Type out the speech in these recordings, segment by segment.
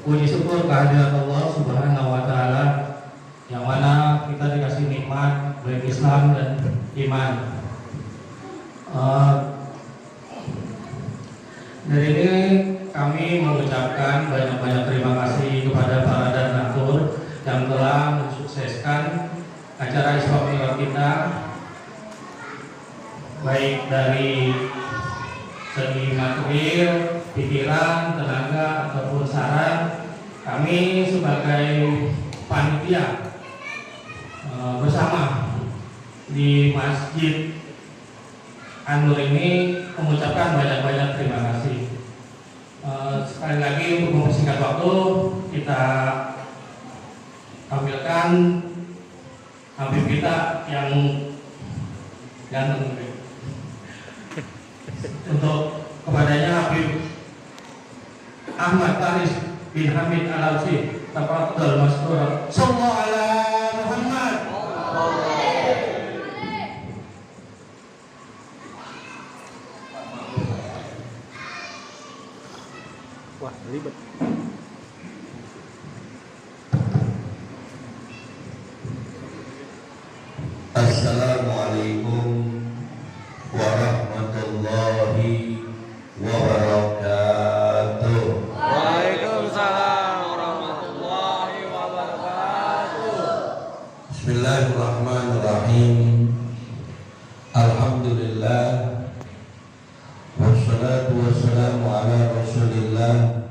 Puji syukur kehadirat Allah Subhanahu wa Ta'ala, yang mana kita dikasih nikmat baik Islam dan iman. Dari ini kami mengucapkan banyak-banyak terima kasih kepada para donatur yang telah mensukseskan acara Isra Mi'raj kita, baik dari segi material, pikiran, tenaga, ataupun saran. Kami sebagai panitia bersama di Masjid An-Nur ini mengucapkan banyak-banyak terima kasih. sekali lagi untuk mempersingkat waktu, kita tampilkan Habib kita yang ganteng. Untuk kepadanya Habib Ahmad Taris bin Hamid Al-Ausi, tafadhol maskur. Sallallahu ala Muhammad. Wah, ribet. Assalamualaikum warahmatullahi wabarakatuh. Waalaikumsalam warahmatullahi wabarakatuh. Bismillahirrahmanirrahim. Alhamdulillah. Wassalatu wassalamu ala Rasulillah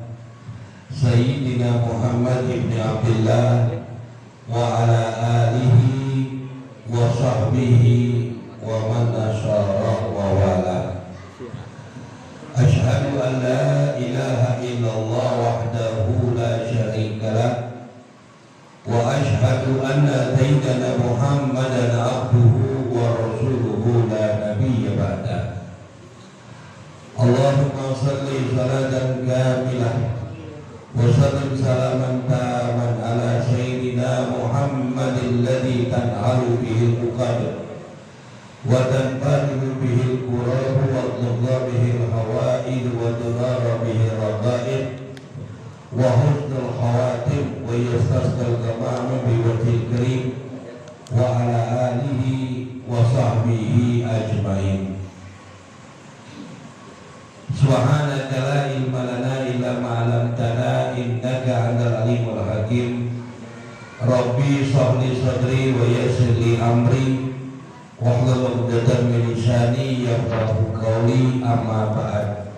Sayyidina Muhammad ibn Abdullah wa ala alihi wa sahbihi wa man nasyara wa wala. Ashhadu an la ilaha illallah wahdahu la syarika lah wa ashhadu anna sayyidana Muhammadan abduhu wa rasuluhu la nabiyya ba'dah. Allahumma salli salatan kamilah wa sallim salaman taman ala sayyidina Muhammadin alladhi tan'alu bihi al-uqad wa tanfaridu bihi al-qurab wa tadla bihi al-hawaid wa tudara bihi al-raqaid wa husnul khawatim wa yastasqal ghamam bi wajhil karim wa ala alihi wa sahbihi ajmain. Subhanaka la ilma lana illa ma 'allamtana innaka antal alimul hakim. Rabbi shrah li sadri wa yassir li amri wahlul 'uqdatam min lisani yafqahu qawli, amma ba'd.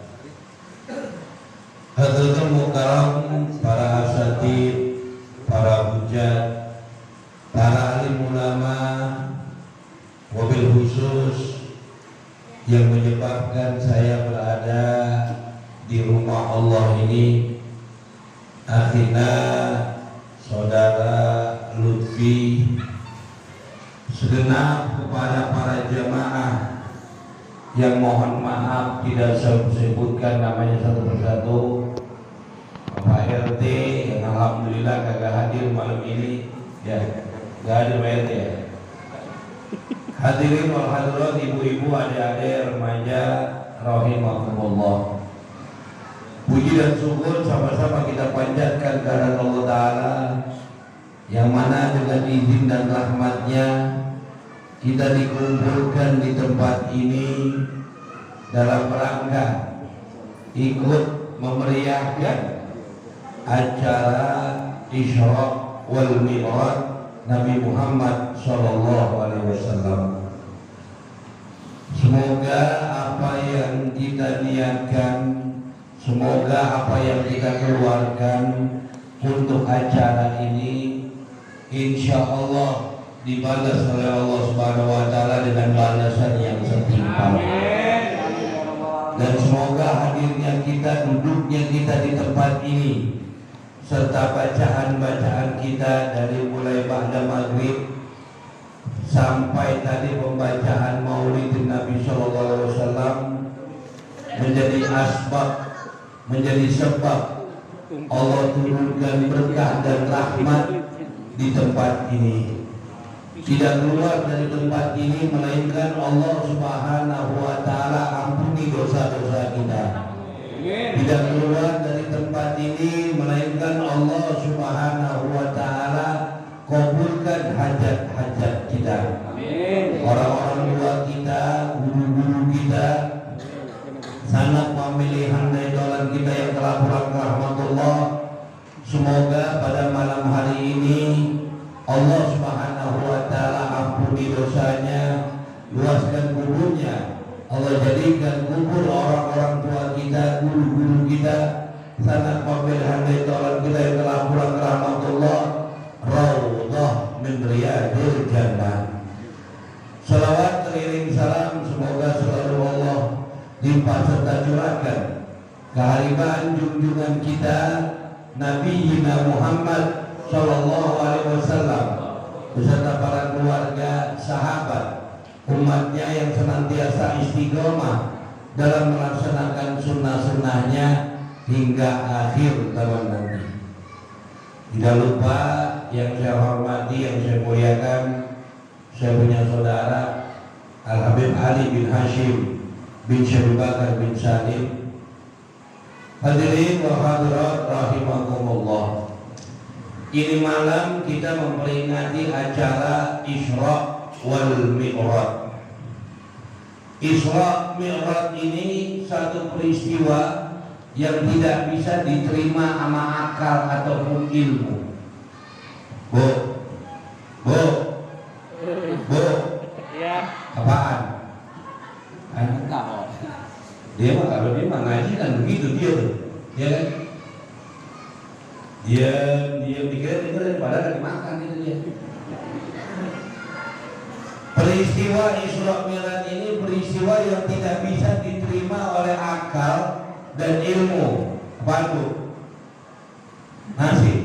Hadratul mukarram, para asatidz, para hujat, para alim ulama, wabil khusus yang menyebabkan saya berada di rumah Allah ini, akhina saudara Lutfi, segenap kepada para jamaah yang mohon maaf tidak saya sebutkan namanya satu persatu. Pak RT yang alhamdulillah kagak hadir malam ini, ya gak hadir Pak RT ya. Hadirin wal hadirat, ibu-ibu, adik-adik, remaja rahimakumullah. Puji dan syukur sama-sama kita panjatkan kepada Allah Ta'ala, yang mana dengan izin dan rahmatnya kita dikumpulkan di tempat ini dalam rangka ikut memeriahkan acara Isra wal Mi'raj Nabi Muhammad SAW. Semoga apa yang kita niatkan, semoga apa yang kita keluarkan untuk acara ini, insya Allah dibalas oleh Allah Subhanahu Wa Taala dengan balasan yang setimpal. Dan semoga hadirnya kita, duduknya kita di tempat ini, serta bacaan-bacaan kita dari mulai ba'da maghrib sampai tadi pembacaan Maulid Nabi SAW menjadi asbab, menjadi sebab Allah turunkan berkah dan rahmat di tempat ini. Tidak keluar dari tempat ini melainkan Allah Subhanahu Wa Taala ampuni dosa-dosa kita. Tidak keluar dari tempat ini melainkan Allah Subhanahu Wa Taala kabulkan hajat-hajat kita. Orang-orang tua kita, guru-guru kita, sanak famili handai dolan kita yang telah pulang ke rahmatullah, semoga pada malam hari ini Allah Subhanahu Wa Taala ampuni dosanya, luaskan kuburnya. Allah jadikan kubur orang-orang tua kita, guru-guru kita, sanak famili handai dolan kita yang telah pulang ke rahmatullah, raudhah min riyadil jannah. Salawat teriring salam semoga selalu Allah limpah serta curahkan kehariban junjungan kita Nabi Muhammad Sallallahu Alaihi Wasallam beserta para keluarga, sahabat, umatnya yang senantiasa istiqomah dalam melaksanakan sunnah-sunnahnya hingga akhir zaman nanti. Tidak lupa yang saya hormati, yang saya muliakan, saya punya saudara Al-Habib Ali bin Hashim bin Syekh Bakar bin Salim. Hadirin wa hadirat rahimakumullah. Ini malam kita memperingati acara Isra wal Mi'raj. Isra Mi'raj ini satu peristiwa yang tidak bisa diterima sama akal ataupun ilmu. Bu, Ya. apaan? Dia mah kalau dia mah ngaji kan begitu dia tuh, ya kan? Dia dikira padahal dimakan itu dia. Peristiwa Isra Mi'raj ini peristiwa yang tidak bisa diterima oleh akal dan ilmu. Apaan bu? Nasi.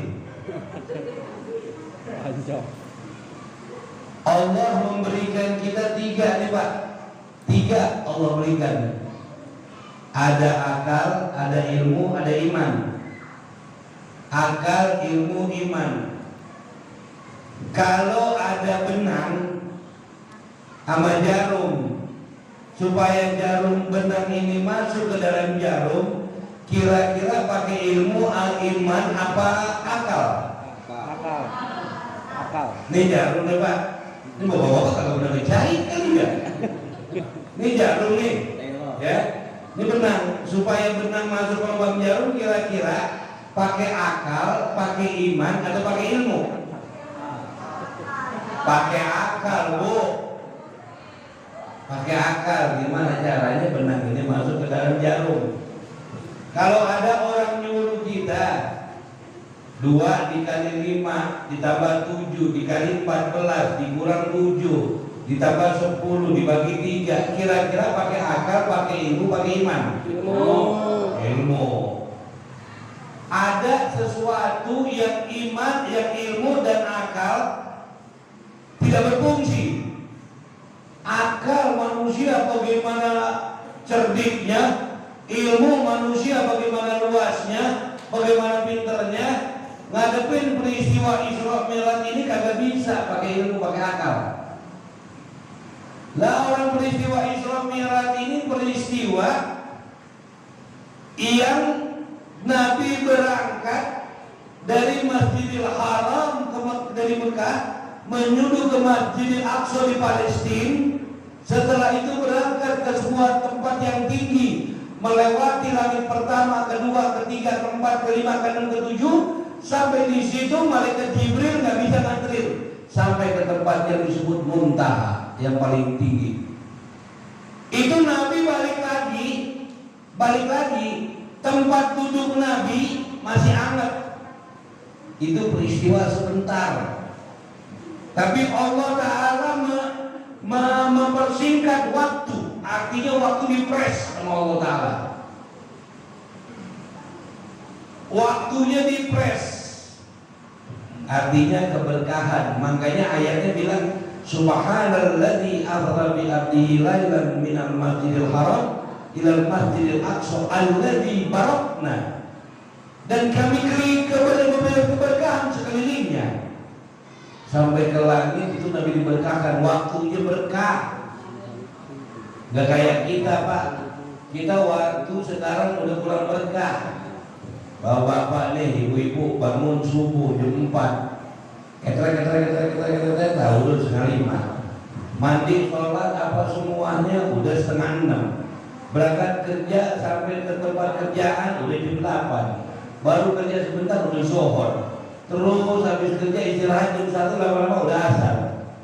Allah memberikan kita tiga nih Pak. Tiga Allah berikan. Ada akal, ada ilmu, ada iman. Akal, ilmu, iman. Kalau ada benang sama jarum, supaya jarum benang ini masuk ke dalam jarum, kira-kira pakai ilmu, iman, apa akal? Akal. Ini jarum nih Pak. Ini bapak-bapak kalau udah ngejahit kan enggak? Ini jarum nih, ya. Ini benang, supaya benang masuk ke lubang jarum kira-kira pakai akal, pakai iman, atau pakai ilmu? Pakai akal bu. Pakai akal. Gimana caranya benang ini masuk ke dalam jarum? Kalau ada orang nyuruh kita 2 dikali 5 ditambah 7 dikali 14 dikurang 7 ditambah 10 dibagi 3, kira-kira pakai akal, pakai ilmu, pakai iman? Ilmu. Ada sesuatu yang iman, yang ilmu dan akal tidak berfungsi. Akal manusia bagaimana cerdiknya, ilmu manusia bagaimana luasnya, bagaimana pinternya, ngadepin peristiwa Isra Mi'raj ini kagak bisa pakai ilmu, pakai akal. Lah orang peristiwa Isra Mi'raj ini peristiwa yang Nabi berangkat dari Masjidil Haram dari Mekah menuju ke Masjidil Aqsa di Palestina. Setelah itu berangkat ke sebuah tempat yang tinggi, melewati langit pertama, kedua, ketiga, keempat, kelima, keenam, ketujuh. Sampai di situ malaikat Jibril nggak bisa nganterin sampai ke tempat yang disebut Muntaha, yang paling tinggi. Itu Nabi balik lagi, tempat duduk Nabi masih hangat. Itu peristiwa sebentar, tapi Allah Ta'ala mempersingkat waktu. Artinya waktu dipres sama Allah Ta'ala. Waktunya dipres, artinya keberkahan. Makanya ayatnya bilang Subhanalladzi asra bi 'abdihi lailan minal masjidil haram ilal masjidil aqsa alladzi barakna. Dan kami kepada keberkahan sekelilingnya sampai ke langit. Itu Nabi diberkahkan, waktunya berkah. Gak kayak kita Pak, kita waktu sekarang udah kurang berkah. Bapak-bapak nih, ibu-ibu bangun subuh jam 4, ketrek tahu udah setengah 5, mandi sholat apa semuanya udah setengah 6, berangkat kerja sampai ke tempat kerjaan udah jam 8, baru kerja sebentar udah zuhur, terus habis kerja istirahat jam 1, lama-lama udah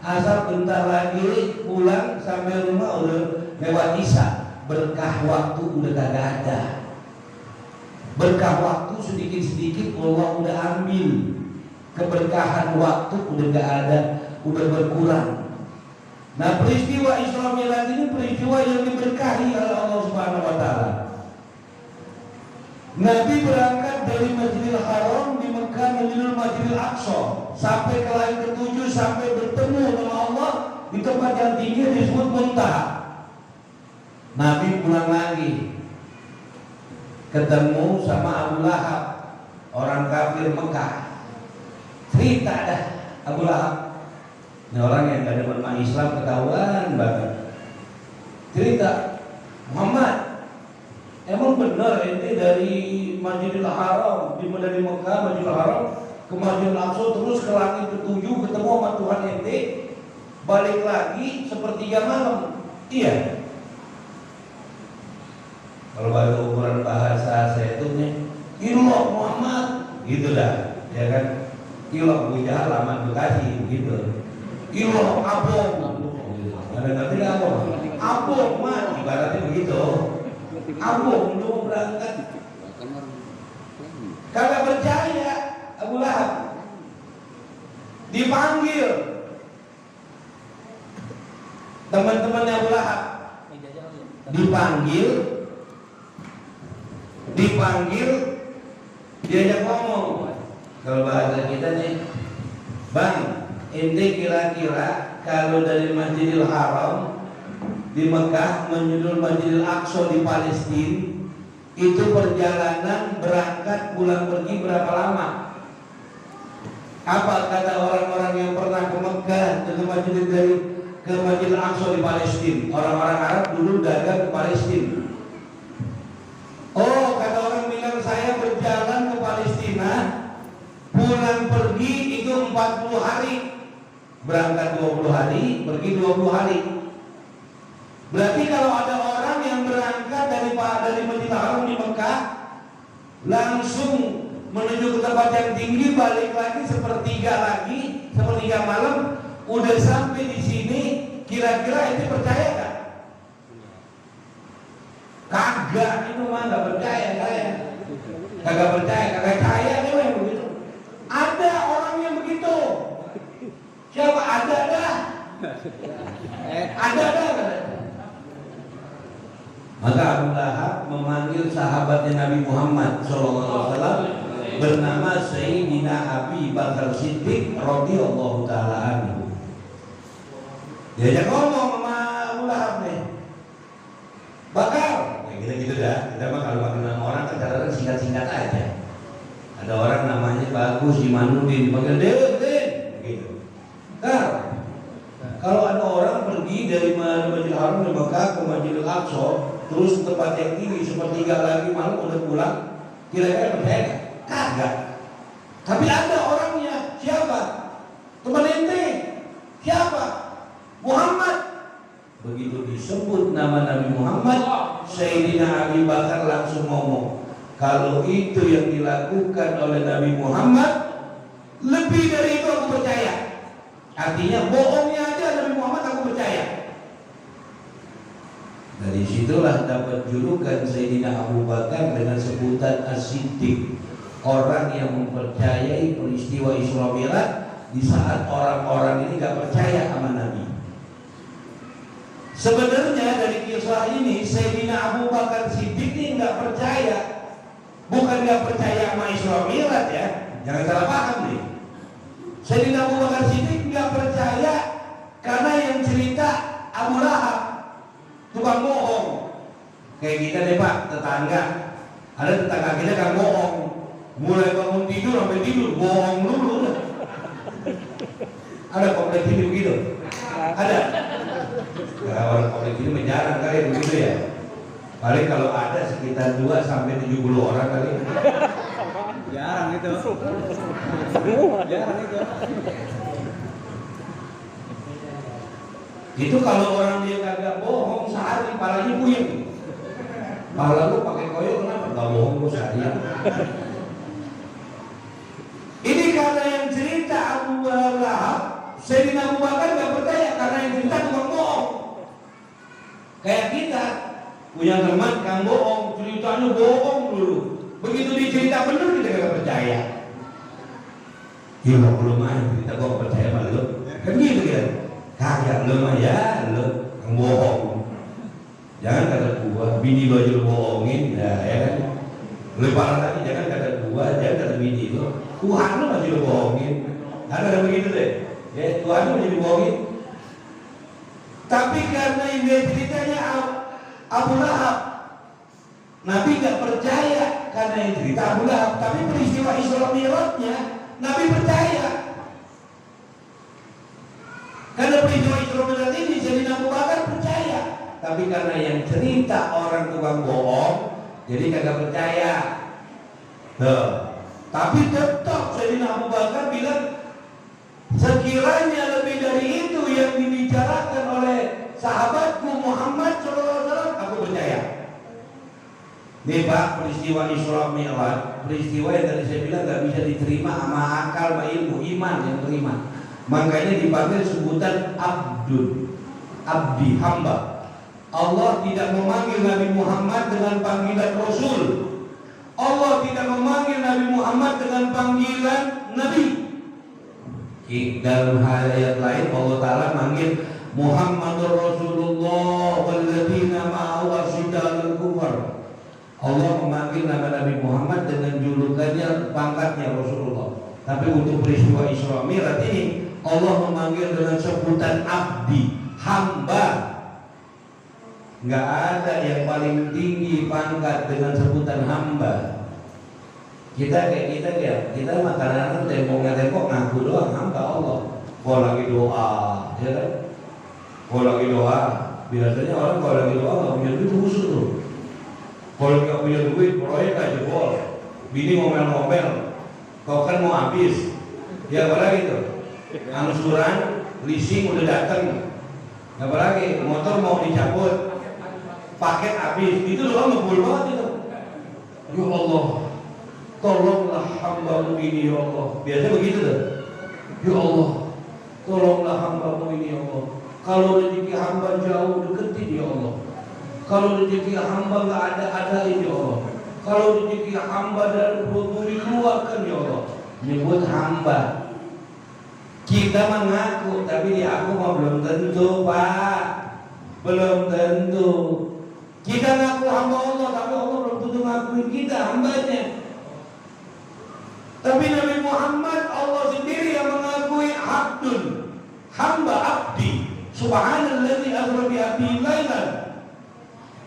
asar bentar lagi pulang sampai rumah udah lewat isya. Berkah waktu udah kagak ada. Berkah waktu sedikit-sedikit Allah udah ambil. Keberkahan waktu udah gak ada, udah berkurang. Nah peristiwa Isra Mi'raj ini peristiwa yang diberkahi oleh Allah Subhanahu wa Ta'ala. Nabi berangkat dari Masjidil Haram di Mekah menuju Masjidil Aqsa sampai ke langit ketujuh, sampai bertemu dengan Allah di tempat yang tinggi disebut Muntaha. Nabi pulang lagi, ketemu sama Abu Lahab, orang kafir Mekah. Cerita dah Abu Lahab, ini orang yang gak ada bermakna Islam, ketahuan banget. Cerita, Muhammad, emang benar ente dari Masjidil Haram, dari Mekah Masjidil Haram ke Masjidil Aqsa terus ke langit ketujuh ketemu sama Tuhan ente, balik lagi sepertiga malam? Iya. Kalau bahasa ukuran bahasa saya itu nih, ilah Muhammad, gitu dah, ya kan? Ilah Abu Jahal Laman Bekasi, gitu. Ilah Abong, ada ngerti nggak Abong? Abong mah, ibaratnya begitu. Abong belum berangkat, kagak percaya Abu Lahab. Dipanggil teman-temannya Abu Lahab, dipanggil, diajak ngomong. Kalau bahasa kita nih, Bang, ente kira-kira kalau dari Masjidil Haram di Mekah menuju Masjidil Aqsa di Palestina itu perjalanan berangkat pulang pergi berapa lama? Apa kata orang-orang yang pernah ke Mekah ke Masjidil Aqsa di Palestina? Orang-orang Arab dulu dagang ke Palestina. Oh, kata orang bilang saya berjalan ke Palestina, pulang pergi itu 40 hari. Berangkat 20 hari, pergi 20 hari. Berarti kalau ada orang yang berangkat dari Masjidil Haram di Mekah langsung menuju ke tempat yang tinggi, balik lagi sepertiga malam, udah sampai di sini, kira-kira itu percaya gak? Kagak, itu mah nggak percaya saya. Kagak percaya nih yang begitu. Ada orang yang begitu. Siapa? Ada dah. Maka Abu Lahab memanggil sahabatnya Nabi Muhammad SAW bernama Sayyidina Abi Bakar Siddiq radhiyallahu taala anhu. Diajak ngomong sama Abu Lahab nih, Bakar, gitu dah. Kita mah kalau kenal orang kan kadang-kadang singkat-singkat aja. Ada orang namanya Bagus Imanuddin, dipanggil Den, gitu. Kalau ada orang pergi dari Masjidil Haram di Mekah ke Masjidil Aqsa, terus ke tempat yang tinggi sepertiga lagi malam udah pulang, kira-kira percaya gak? Kagak. Tapi ada orangnya, siapa? Teman ente, siapa? Muhammad. Begitu disebut nama Nabi Muhammad, Sayyidina Abi Bakar langsung ngomong, kalau itu yang dilakukan oleh Nabi Muhammad, lebih dari itu aku percaya. Artinya bohongnya aja Nabi Muhammad aku percaya. Dari situlah dapat julukan Sayyidina Abu Bakar dengan sebutan As-Siddiq, orang yang mempercayai peristiwa Isra Mi'raj di saat orang-orang ini gak percaya sama Nabi. Sebenarnya dari kisah ini Sayyidina Abu Bakar Siddiq ini nggak percaya, bukan nggak percaya sama Isra Mi'raj ya, jangan salah paham nih. Sayyidina Abu Bakar Siddiq nggak percaya karena yang cerita Abu Lahab, tukang bohong. Kayak kita deh Pak, tetangga, ada tetangga kita kan bohong, mulai bangun tidur sampai tidur bohong dulu. Ada kompleks ini begitu? Ada. Nah, orang kompleks ini menjarang kali begitu ya. Paling kalau ada sekitar 2 sampai 70 orang kali. Jarang itu. Jarang itu. Itu kalau orang dia kagak bohong sehari palanya puyeng. Pala lu pakai koyo kenapa? Gak bohong lu seharian. Ini karena yang cerita Abu Lahab, Sayyidina Abu Bakar gak percaya karena yang cerita tukang bohong. Kayak kita punya teman kang bohong, ceritanya bohong dulu. Begitu dicerita bener kita gak percaya. Ya belum aja cerita gua gak percaya sama lu. Kan gitu kan? Kagak lu mah ya lu kang bohong. Jangan kata gua, bini lu aja lu bohongin, ya kan? Lebih parah lagi, jangan kata gua, jangan kata bini itu. Tuhan lu masih dibohongin. Ada begitu deh. Ya, Tuhan lu masih dibohongin. Tapi karena ini ceritanya Abu Lahab, Nabi nggak percaya karena yang cerita Abu Lahab. Tapi peristiwa Isra Mi'rajnya Nabi percaya. Karena peristiwa Isra Mi'raj ini jadi Abu Bakar percaya. Tapi karena yang cerita orang tukang bohong, jadi kagak percaya. Tuh. Tapi tetap Sayyidina Abu Bakar bilang, sekiranya lebih dari itu yang dibicarakan oleh sahabatku Muhammad SAW, aku percaya. Nih Pak, peristiwa Isra Mi'raj, peristiwa yang tadi saya bilang gak bisa diterima sama akal, sama ilmu, iman yang terima. Makanya dipanggil sebutan Abdul, Abdi, hamba. Allah tidak memanggil Nabi Muhammad dengan panggilan Rasul. Allah tidak memanggil Nabi Muhammad dengan panggilan Nabi. Dalam ayat lain Allah Ta'ala manggil Muhammadur Rasulullah walladzina ma'ahu asyiddaul kufar. Allah memanggil nama Nabi Muhammad dengan julukannya, pangkatnya Rasulullah. Tapi untuk peristiwa Isra Mi'raj ini Allah memanggil dengan sebutan abdi, hamba. Nggak ada yang paling tinggi pangkat dengan sebutan hamba. Kita kayak kita makanan tembok ngaku doang hamba Allah. Kalau lagi doa, ya kan? Kalau lagi doa, biasanya orang kalau lagi doa nggak punya duit musuh tuh. Kalau nggak punya duit, proyek aja jebol. Bini ngomel-ngomel, kau kan mau habis. Ya apalagi tuh, angsuran, leasing udah dateng. Apalagi motor mau dicabut, paket habis, itu doang ngebul banget itu. Ya Allah, tolonglah hamba-Mu ini ya Allah. Biasanya begitu tuh. Ya Allah, tolonglah hamba-Mu ini ya Allah. Kalau rezeki hamba jauh, deketin ya Allah. Kalau rezeki hamba nggak ada-adain ya Allah. Kalau rezeki hamba dari perut dikeluarkan ya Allah. Nyebut hamba. Kita mengaku, tapi di aku mah belum tentu Pak. Belum tentu. Kita ngaku hamba Allah, tapi Allah belum tentu ngakuin kita hambanya. Tapi Nabi Muhammad Allah sendiri yang mengakui abdun, hamba abdi. Subhanalladzi asra bi abdihi lailan.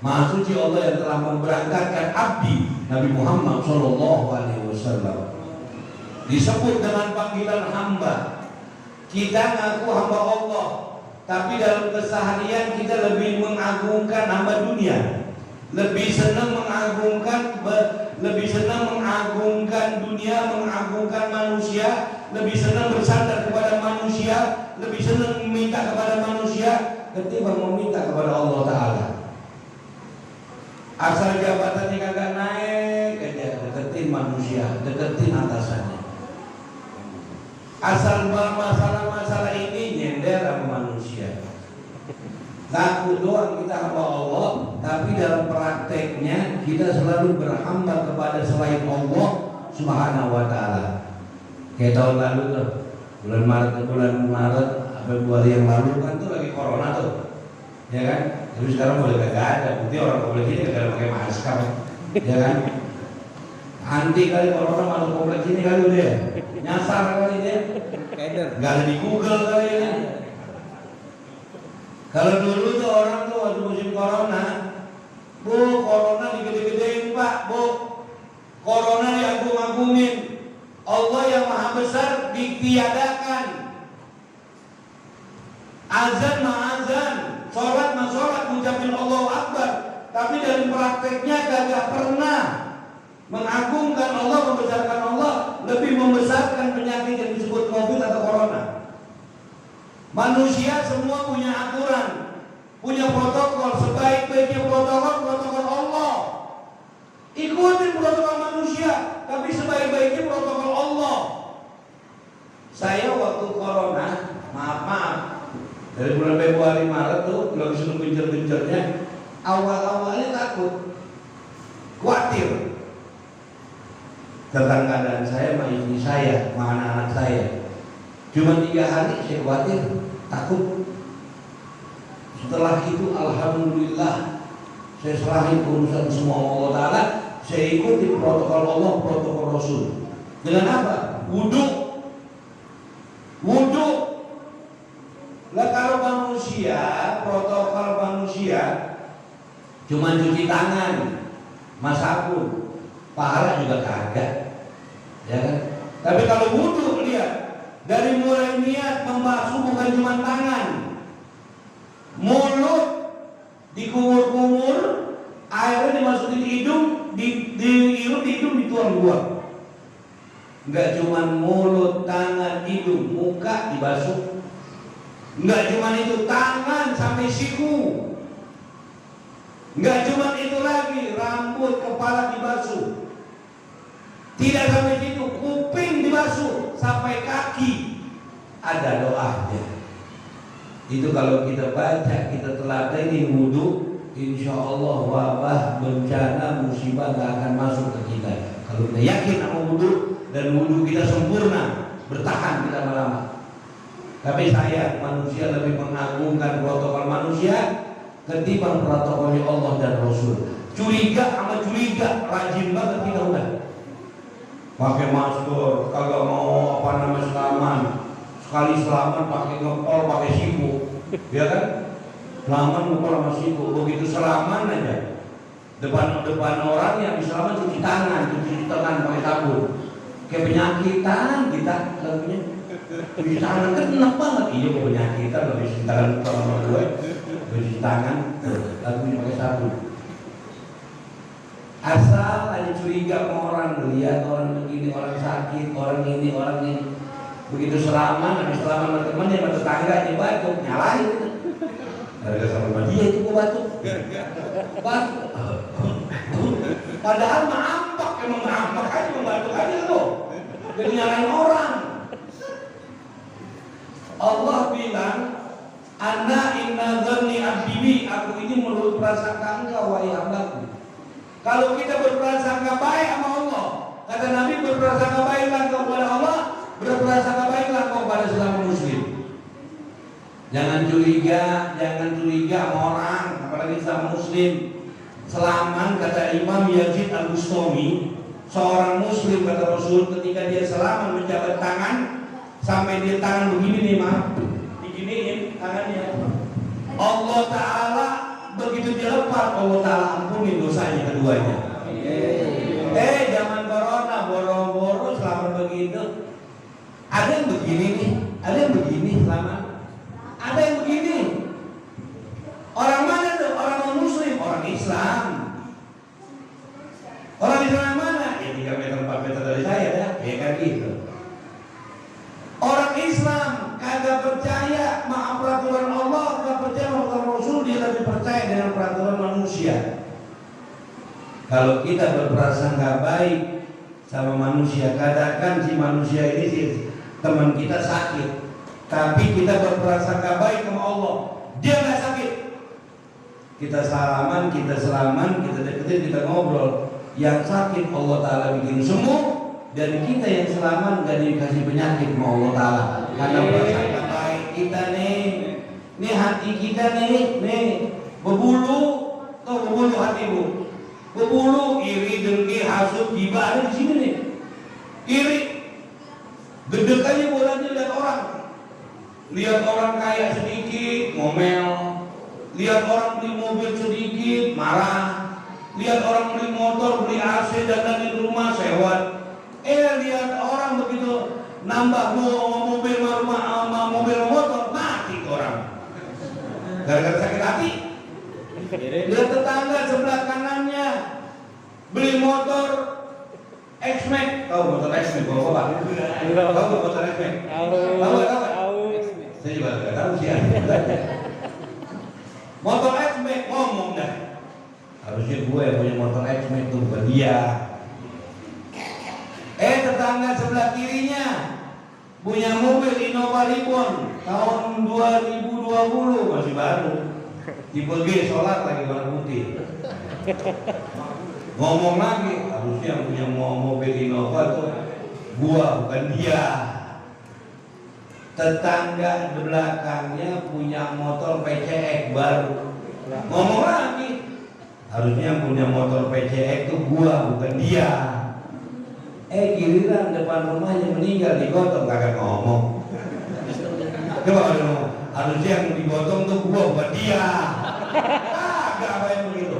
Maha suci Allah yang telah memberangkatkan abdi Nabi Muhammad sallallahu alaihi wasallam. Disebut dengan panggilan hamba. Kita ngaku hamba Allah, tapi dalam keseharian kita lebih mengagungkan hamba dunia. Lebih senang mengagungkan dunia, mengagungkan manusia, lebih senang bersandar kepada manusia, lebih senang meminta kepada manusia ketimbang meminta kepada Allah Ta'ala. Asal jabatannya kagak naik aja, deketin manusia, deketin atasannya. Asal masalah-masalah ini nyender sama manusia. Ngaku doang kita hamba Allah, tapi dalam prakteknya kita selalu berhamba kepada selain Allah Subhanahu wa Ta'ala. Kayak tahun lalu tuh, bulan Maret Februari yang lalu kan tuh lagi corona tuh, ya kan? Tapi sekarang boleh kagak ada, bukti orang kompleks ini kagak pakai masker, ya kan? Anti kali corona masuk kompleks ini kali udah, nyasar kali dia, nggak ada di Google kali ini. Kalau dulu tuh orang tuh waktu musim corona, Bu, corona digede-gedein Pak, Bu. Corona diagung-agungin. Allah yang maha besar ditiadakan. Azan ma'azan, sholat ma-sholat, mengucapkan Allahu Akbar. Tapi dalam prakteknya gak pernah mengagungkan Allah, membesarkan Allah, lebih membesarkan penyakit yang disebut COVID atau corona. Manusia semua punya aturan, punya protokol. Sebaik-baiknya protokol Allah. Ikutin protokol manusia, tapi sebaik-baiknya protokol Allah. Saya waktu corona, maaf, dari bulan Februari Maret tuh, lagi seneng gencar-gencarnya, awal-awalnya takut, khawatir tentang keadaan saya, sama istri saya, sama anak-anak saya. Cuma 3 hari saya khawatir, takut. Setelah itu alhamdulillah saya serahin urusan semua Allah Ta'ala. Saya ikuti protokol Allah, protokol Rasul. Dengan apa? Wudhu. Wudhu. Lah kalau manusia, protokol manusia cuma cuci tangan, sabun, pahala juga kagak, ya kan? Tapi kalau wudhu, lihat dari mulai niat membasuh bukan cuma tangan, mulut dikumur-kumur, airnya dimasukin di hidung, dihirup di hidung, dituang-buang. Enggak cuma mulut, tangan, hidung, muka dibasuh. Enggak cuma itu, tangan sampai siku. Enggak cuma itu lagi, rambut, kepala dibasuh. Tidak sampai situ, kuping dibasuh sampai kaki. Ada doanya. Itu kalau kita baca, kita teladani wudhu, insya Allah wabah, bencana, musibah gak akan masuk ke kita. Kalau kita yakin sama wudhu dan wudhu kita sempurna, bertahan kita lama. Tapi saya manusia lebih mengagungkan protokol manusia ketimbang protokol Allah dan Rasul. Curiga sama curiga, rajin banget kita udah. Pakai masker, kagak mau selaman. Sekali selaman pakai ngepol, pakai siku, ya kan? Selaman ngepol sama siku. Begitu selaman aja, depan orang yang diselaman cuci tangan pakai sabun. Kayak penyakitan kita lagunya. Cuci tangan kan enak banget. Iya mau penyakitan, lebih cuci tangan sama gue. Cuci tangan, lagunya pakai sabun. Asal ada curiga sama orang, lihat orang begini, orang sakit, orang ini. Begitu selaman, habis selaman sama temennya, sama tetangganya batuk, nyalain. Harga sama dia itu gua batuk. Padahal mah ampak, emang ampak aja, membatuk aja loh. Jadi nyalain orang. Allah bilang, Ana inna dhanni abdi, aku ini menurut prasangka engkau wahai hambaku. Kalau kita berprasangka baik sama Allah, kata Nabi, berprasangka baiklah engkau kepada Allah, berprasangka baiklah engkau kepada sesama muslim. Jangan curiga sama orang, apalagi sama muslim. Selaman, kata Imam Yazid Al-Bustami, seorang muslim kata Rasul, ketika dia selaman menjabat tangan, sampai dia tangan begini nih, maaf, diginiin tangannya, Allah Ta'ala begitu dilepas, Allah Ta'ala ampuni dosanya keduanya. Zaman corona boro-boro selamat begitu. Ada yang begini nih, ada yang begini selamat, ada yang begini. Orang mana tuh? Orang non-muslim, orang Islam. Orang Islam mana? Ya 3 meter 4 meter dari saya ya, kayak kan gitu. Orang Islam kagak percaya sama peraturan Allah, kagak percaya sama peraturan Rasul, dia lebih percaya dengan peraturan manusia. Kalau kita berprasangka baik sama manusia, katakan si manusia ini si teman kita sakit, tapi kita berprasangka baik sama Allah, dia nggak sakit. Kita salaman, kita deketin, kita ngobrol. Yang sakit Allah Ta'ala bikin sembuh, dan kita yang selamat gak dikasih penyakit sama Allah Ta'ala. Karena prasangka baik kita nih hati kita nih berbulu, tuh berbulu hatimu, berbulu, iri, dengki, hasud, gibah, ada di sini nih. Iri, gedek aja bolanya lihat orang kaya sedikit, ngomel. Lihat orang beli mobil sedikit, marah. Lihat orang beli motor, beli AC, dan di rumah sewat. Lihat orang begitu nambah mobil sama mobil motor, mati orang. Gara-gara sakit hati. Lihat tetangga sebelah kanannya beli motor X-Max. Tahu motor X-Max bawa apa? Tahu motor X-Max? Tahu. Saya juga nggak tahu sih. Motor X-Max ngomong dah. Harusnya gue yang punya motor X-Max itu, bukan dia. Tetangga sebelah kirinya punya mobil Innova Ribbon tahun 2020, masih baru. Tipe G, solar lagi warna putih. Ngomong lagi, harusnya yang punya mobil Innova tuh gua, bukan dia. Tetangga di belakangnya punya motor PCX baru. Ngomong lagi, Harusnya yang punya motor PCX itu gua, bukan dia. Giliran depan rumahnya meninggal digotong, kagak ngomong. Coba kalau ngomong, harusnya yang digotong tuh gua, bukan dia. Kagak apa yang begitu.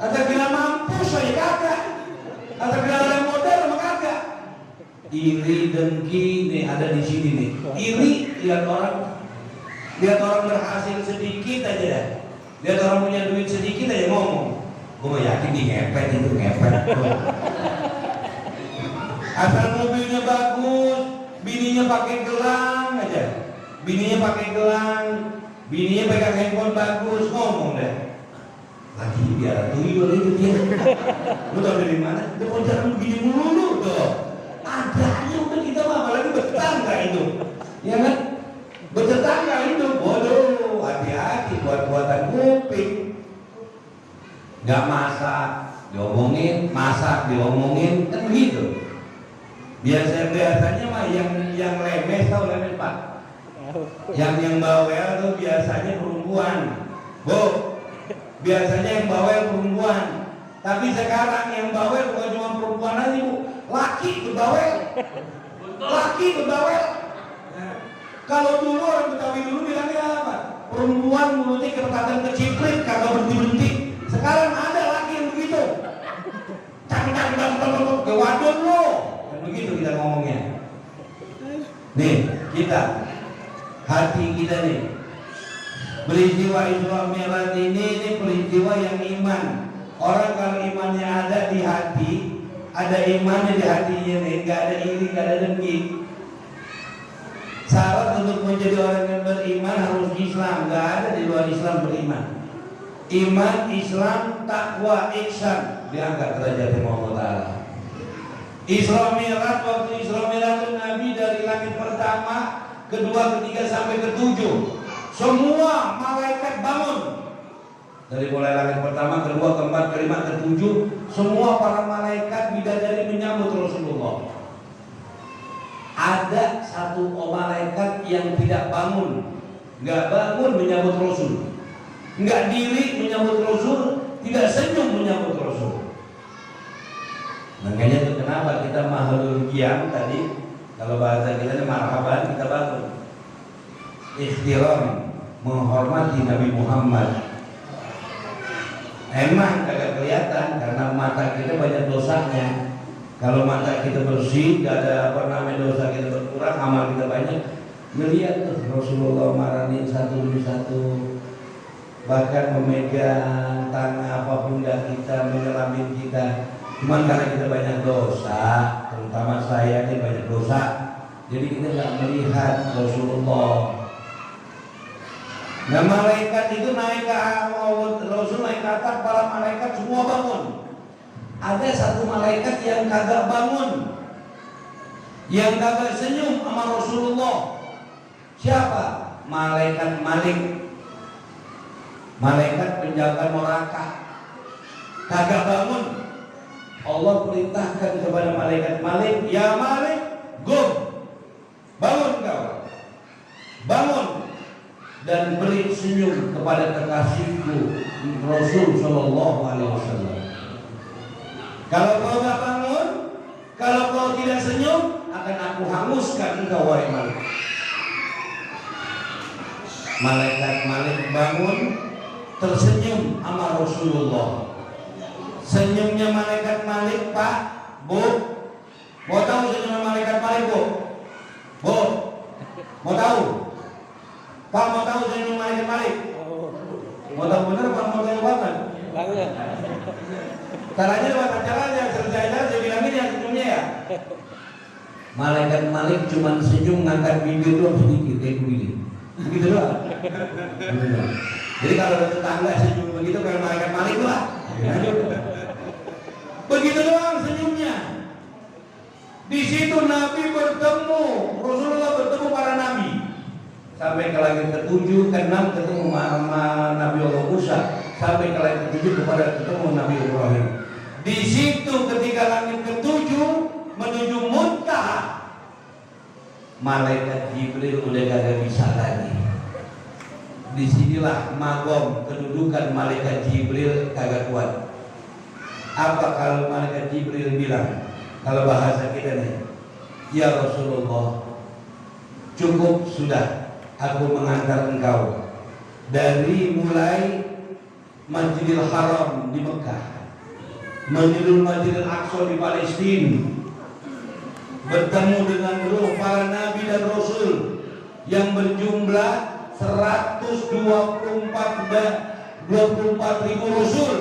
Atau bilang mampus saya kagak. Atau bilang ada modal sama kagak. Iri dengki nih ada di sini nih. Iri lihat orang berhasil sedikit aja dah. Lihat orang punya duit sedikit aja ngomong. Gua yakin nih ngepet itu ngepet. Asal mobilnya bagus, bininya pakai gelang aja. Bininya pegang handphone bagus, ngomong deh. Lagi biar tuyul itu dia. Lu tau dari mana? Dia mau jalan begini mulu tuh. Adanya udah kita mah, apalagi bertetangga itu. Ya kan? Bertetangga itu, bodoh. Hati-hati buat-buatan kuping. Gak masak, diomongin, masak, diomongin, kan begitu. Biasanya mah yang lemes, tau lemes Pak? Yang bawel tuh biasanya perempuan. Bu, biasanya yang bawel perempuan. Tapi sekarang yang bawel bukan cuma perempuan aja Bu, laki berbawel. Laki berbawel. Kalau dulu orang Betawi dulu bilangnya apa? Perempuan mulutnya kerekatan keciprit, kagak berhenti. Sekarang ada laki yang begitu. Ke wadon lo. Begitu kita ngomongnya. Nih, hati kita nih. Peristiwa Isra Mi'raj ini peristiwa yang iman. Orang kalau imannya ada di hati, ada imannya di hatinya nih, gak ada iri, gak ada dengki. Syarat untuk menjadi orang yang beriman harus Islam, gak ada di luar Islam beriman. Iman, Islam, takwa, ihsan diangkat derajat Allah Ta'ala. Isra Mi'raj, waktu Isra Mi'raj Nabi dari langit pertama, kedua, ketiga sampai ketujuh, semua malaikat bangun. Dari mulai langit pertama, kedua, keempat, kelima, ketujuh, semua para malaikat bidadari menyambut Rasulullah. Ada satu malaikat yang tidak bangun, nggak bangun menyambut Rasul, nggak diri menyambut Rasul, tidak senyum menyambut Rasul. Makanya itu kenapa kita mahlul qiyam tadi, kalau bahasa kita marhaban, kita bangun ihtiram, menghormati Nabi Muhammad. Emang kagak kelihatan karena mata kita banyak dosanya. Kalau mata kita bersih, gak ada dosa kita berkurang, amal kita banyak. Melihat tuh Rasulullah marahin satu demi satu, bahkan memegang tangan apapun kita, menyelamin kita. Cuman karena kita banyak dosa, terutama saya ini banyak dosa, jadi kita nggak melihat Rasulullah. Nah malaikat itu naik ke Rasul naik ke atas, para malaikat semua bangun. Ada satu malaikat yang kagak bangun, yang kagak senyum sama Rasulullah. Siapa? Malaikat Malik, malaikat penjaga neraka, kagak bangun. Allah perintahkan kepada malaikat Malik, ya Malik, gum, bangun kau, bangun dan beri senyum kepada kekasihku Rasul Shallallahu Alaihi Wasallam. Kalau kau tak bangun, kalau kau tidak senyum, akan aku hanguskan engkau wahai Malik. Malaikat Malik bangun, tersenyum sama Rasulullah. Senyumnya malaikat Malik, Pak, Bu, mau tahu senyumnya malaikat Malik, Bu? Bu, mau tahu? Pak, mau tahu senyum malaikat Malik? Mau tahu bener apa mau tahu banget? Banget. Caranya lewat acaranya, selesai acara saya bilangin yang senyumnya ya. Malaikat Malik cuma senyum ngangkat bibir doang sedikit kayak begini. Begitu doang. Jadi kalau ada tetangga senyum begitu kayak malaikat Malik lah. Begitu doang senyumnya. Di situ Nabi bertemu, Rasulullah bertemu para nabi. Sampai ke langit ke-7, ke-6 ketemu sama Nabi Allah Musa, sampai ke langit ke-7 kepada ketemu Nabi Ibrahim. Di situ ketika langit ke-7 menuju Muntaha, malaikat Jibril udah kagak bisa lagi. disinilah magom kedudukan malaikat Jibril kagak kuat. Apa kalau malaikat Jibril bilang, kalau bahasa kita nih, ya Rasulullah, cukup sudah aku mengantar engkau dari mulai Masjidil Haram di Mekah menuju Masjidil Aqsa di Palestina, bertemu dengan ruh para nabi dan rasul yang berjumlah 24.000 rasul,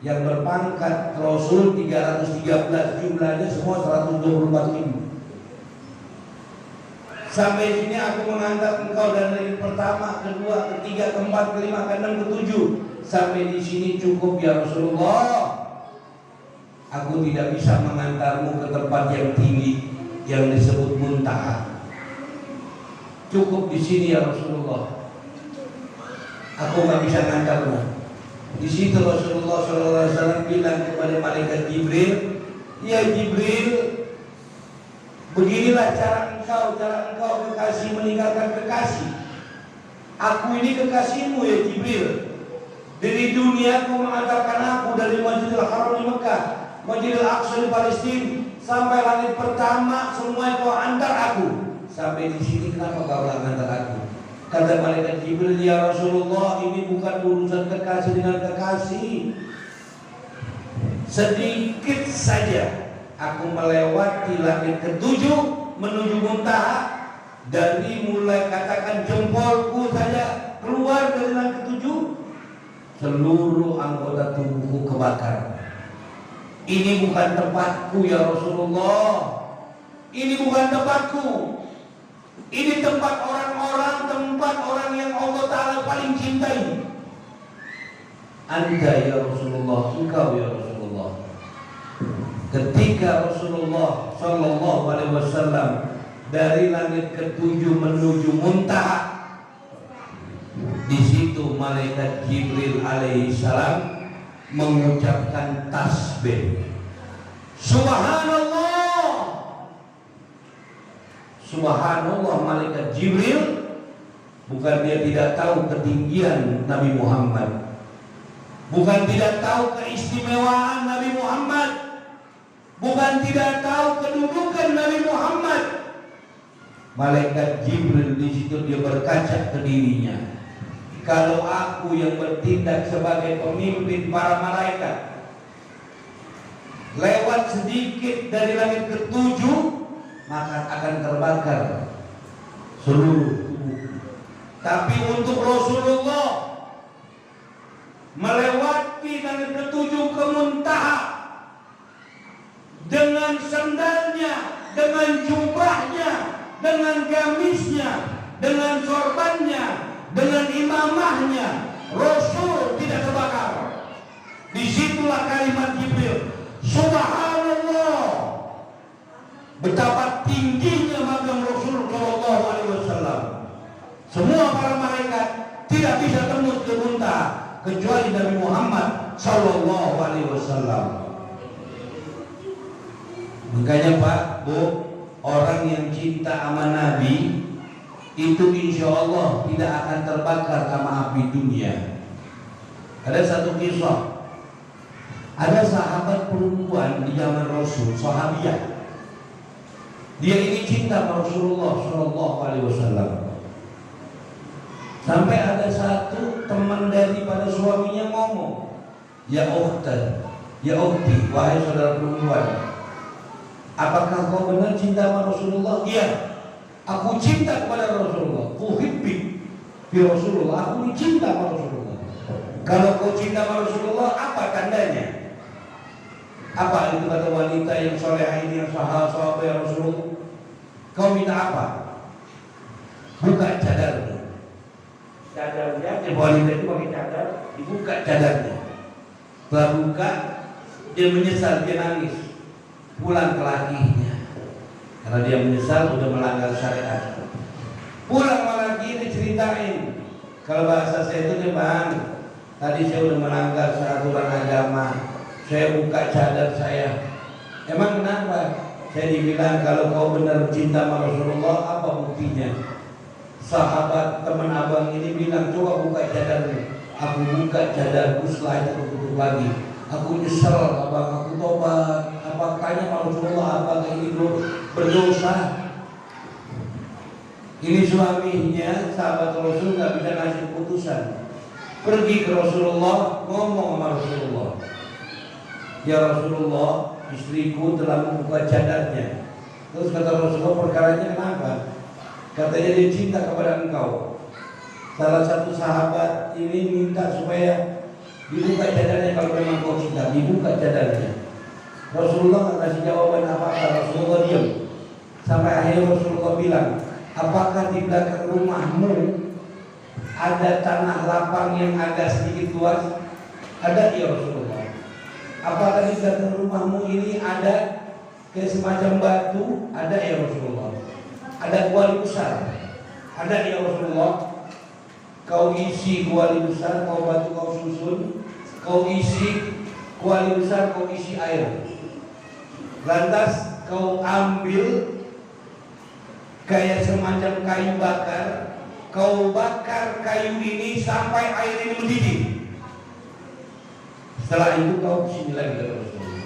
yang berpangkat rasul 313, jumlahnya semua 124.000. Sampai sini aku mengantar engkau dari pertama, kedua, ketiga, keempat, kelima, keenam, ketujuh. Sampai di sini cukup ya Rasulullah. Aku tidak bisa mengantarmu ke tempat yang tinggi yang disebut muntaha. Cukup di sini ya Rasulullah. Aku nggak bisa mengantarmu. Di situ Rasulullah SAW bilang kepada malaikat Jibril, ya Jibril, beginilah cara engkau kekasih meninggalkan kekasih. Aku ini kekasihmu ya Jibril. Dari dunia kau mengantarkan aku dari Masjidil Haram di Mekah, Masjidil Aqsa di Palestina, sampai langit pertama semua kau antar aku. Sampai di sini kenapa kau tak antar aku? Kata malaikat Jibril, ya Rasulullah, ini bukan urusan kekasih dengan kekasih. Sedikit saja aku melewati langit ketujuh menuju muntaha, dari mulai katakan jempolku saja keluar dari langit ketujuh, seluruh anggota tubuhku kebakar. Ini bukan tempatku ya Rasulullah. Ini bukan tempatku. Ini tempat orang yang Allah Ta'ala paling cintai. Anda ya Rasulullah, engkau ya Rasulullah. Ketika Rasulullah Sallallahu Alaihi Wasallam dari langit ketujuh menuju muntaha, di situ malaikat Jibril alaihi salam mengucapkan tasbih. Subhanallah, subhanallah. Malaikat Jibril bukan dia tidak tahu ketinggian Nabi Muhammad, bukan tidak tahu keistimewaan Nabi Muhammad, bukan tidak tahu kedudukan Nabi Muhammad. Malaikat Jibril di situ dia berkaca ke dirinya. Kalau aku yang bertindak sebagai pemimpin para malaikat, lewat sedikit dari langit ketujuh, maka akan terbakar seluruh tubuh. Tapi untuk Rasulullah melewati langit ketujuh ke muntaha dengan sandalnya, dengan jubahnya, dengan gamisnya, dengan sorbannya, dengan imamahnya, Rasul tidak terbakar. Disitulah kalimat Jibril, Subhanallah. Betapa tingginya makam Rasul Sallallahu Alaihi Wasallam. Semua para malaikat tidak bisa tembus ke muntaha kecuali Nabi Muhammad Sallallahu Alaihi Wasallam. Makanya Pak, Bu, orang yang cinta sama Nabi itu insya Allah tidak akan terbakar sama api dunia. Ada satu kisah, ada sahabat perempuan di zaman Rasul, sahabiah. Dia ini cinta sama Rasulullah Sallallahu Alaihi Wasallam. Sampai ada satu teman daripada suaminya ngomong, ya ukhtan, ya ukhti, wahai saudara perempuan, apakah kau benar cinta sama Rasulullah? Iya, aku cinta kepada Rasulullah. Uhibbi bi Rasulullah, aku cinta sama Rasulullah. Kalau kau cinta sama Rasulullah, apa tandanya? Apa itu kata wanita yang solehah ini, yang sahabat ya Rasulullah? Kau minta apa? Buka cadarnya. Cadarnya, wanita itu pakai cadar, dibuka cadarnya. Setelah buka, dia menyesal, dia nangis. Pulang ke lakinya, karena dia menyesal udah melanggar syariat. Pulang ke laki ini ceritain, kalau bahasa saya itu, Bang, tadi saya udah melanggar aturan agama, saya buka cadar saya. Emang kenapa? Saya dibilang kalau kau benar cinta sama Rasulullah, apa buktinya? sahabat teman abang ini bilang, coba buka cadarmu. Aku buka cadarku, setelah itu tutup lagi. Aku nyesel abang, aku tobat. Apa tanya sama Rasulullah, apakah ini berdosa? Ini suaminya, sahabat Rasul, nggak bisa ngasih putusan. Pergi ke Rasulullah, ngomong sama Rasulullah, ya Rasulullah, istriku telah membuka cadarnya. Terus kata Rasulullah, perkaranya kenapa? Katanya dia cinta kepada engkau. Salah satu sahabat ini minta supaya dibuka cadarnya, kalau memang kau cinta, dibuka cadarnya. Rasulullah nggak kasih jawaban apa-apa, Rasulullah diam. Sampai akhirnya Rasulullah bilang, apakah di belakang rumahmu ada tanah lapang yang agak sedikit luas? Ada, ya Rasulullah. Apakah di belakang rumahmu ini ada kayak semacam batu? Ada, ya Rasulullah. Ada kuali besar? Ada, ya Rasulullah. Kau isi kuali besar, kau batu kau susun, kau isi kuali besar, kau isi air. Lantas kau ambil kayak semacam kayu bakar, kau bakar kayu ini sampai air ini mendidih. Setelah itu kau sini lagi ke Rasulullah.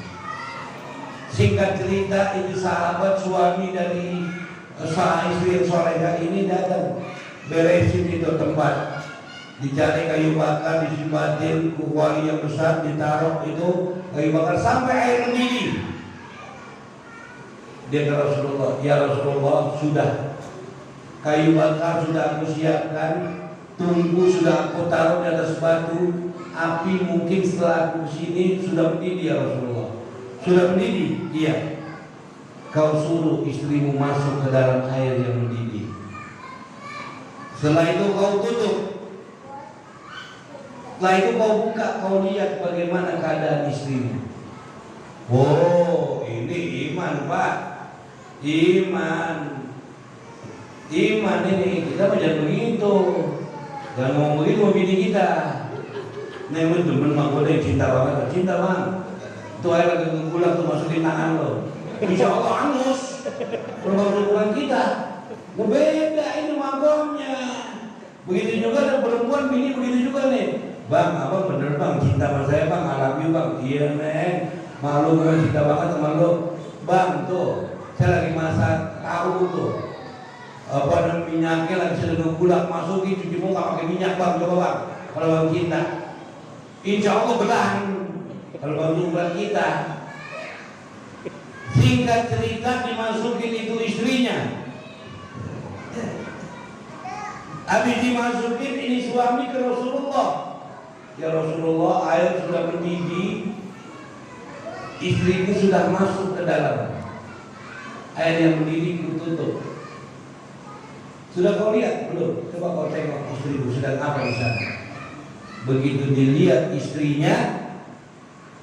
Singkat cerita, itu sahabat suami dari istri yang soleha ini datang, beresin itu tempat, dicari kayu bakar, disibatin kuali yang besar, ditaruh itu kayu bakar sampai air mendidih. Dia ke Rasulullah, ya Rasulullah, sudah kayu bakar sudah aku siapkan, tunggu sudah aku taruh di atas batu, api mungkin setelah aku sini sudah mendidih, ya Rasulullah. Sudah mendidih? Iya. Kau suruh istrimu masuk ke dalam air yang mendidih. Setelah itu kau tutup. Setelah itu kau buka, kau lihat bagaimana keadaan istrimu. Oh, ini iman, Pak. Iman ini, kita jangan begitu. Jangan ngomong begitu sama bini kita. Nih temen mak gue cinta banget, cinta bang. Itu air lagi ngegulak tuh, masukin tangan lo. Insya Allah angus. Perempuan kita beda ini magomnya. Begitu juga ada perempuan bini begitu juga nih. Bang, apa bener bang cinta sama saya bang, I love you bang. Iya neng, malu gue cinta banget sama lo. Bang tuh, saya lagi masak tahu tuh. Apa minyaknya lagi sedang gulak, masukin cuci muka pakai minyak bang, coba bang. Kalau bang cinta, insya Allah belang. Kalau bang bukan kita. Singkat cerita, dimasukin itu istrinya. Habis dimasukin ini suami ke Rasulullah. Ya Rasulullah, air sudah mendidih, istriku sudah masuk ke dalam. Air yang mendidih ditutup. Sudah kau lihat belum? Coba kau tengok istriku sedang apa di sana. Begitu dilihat istrinya,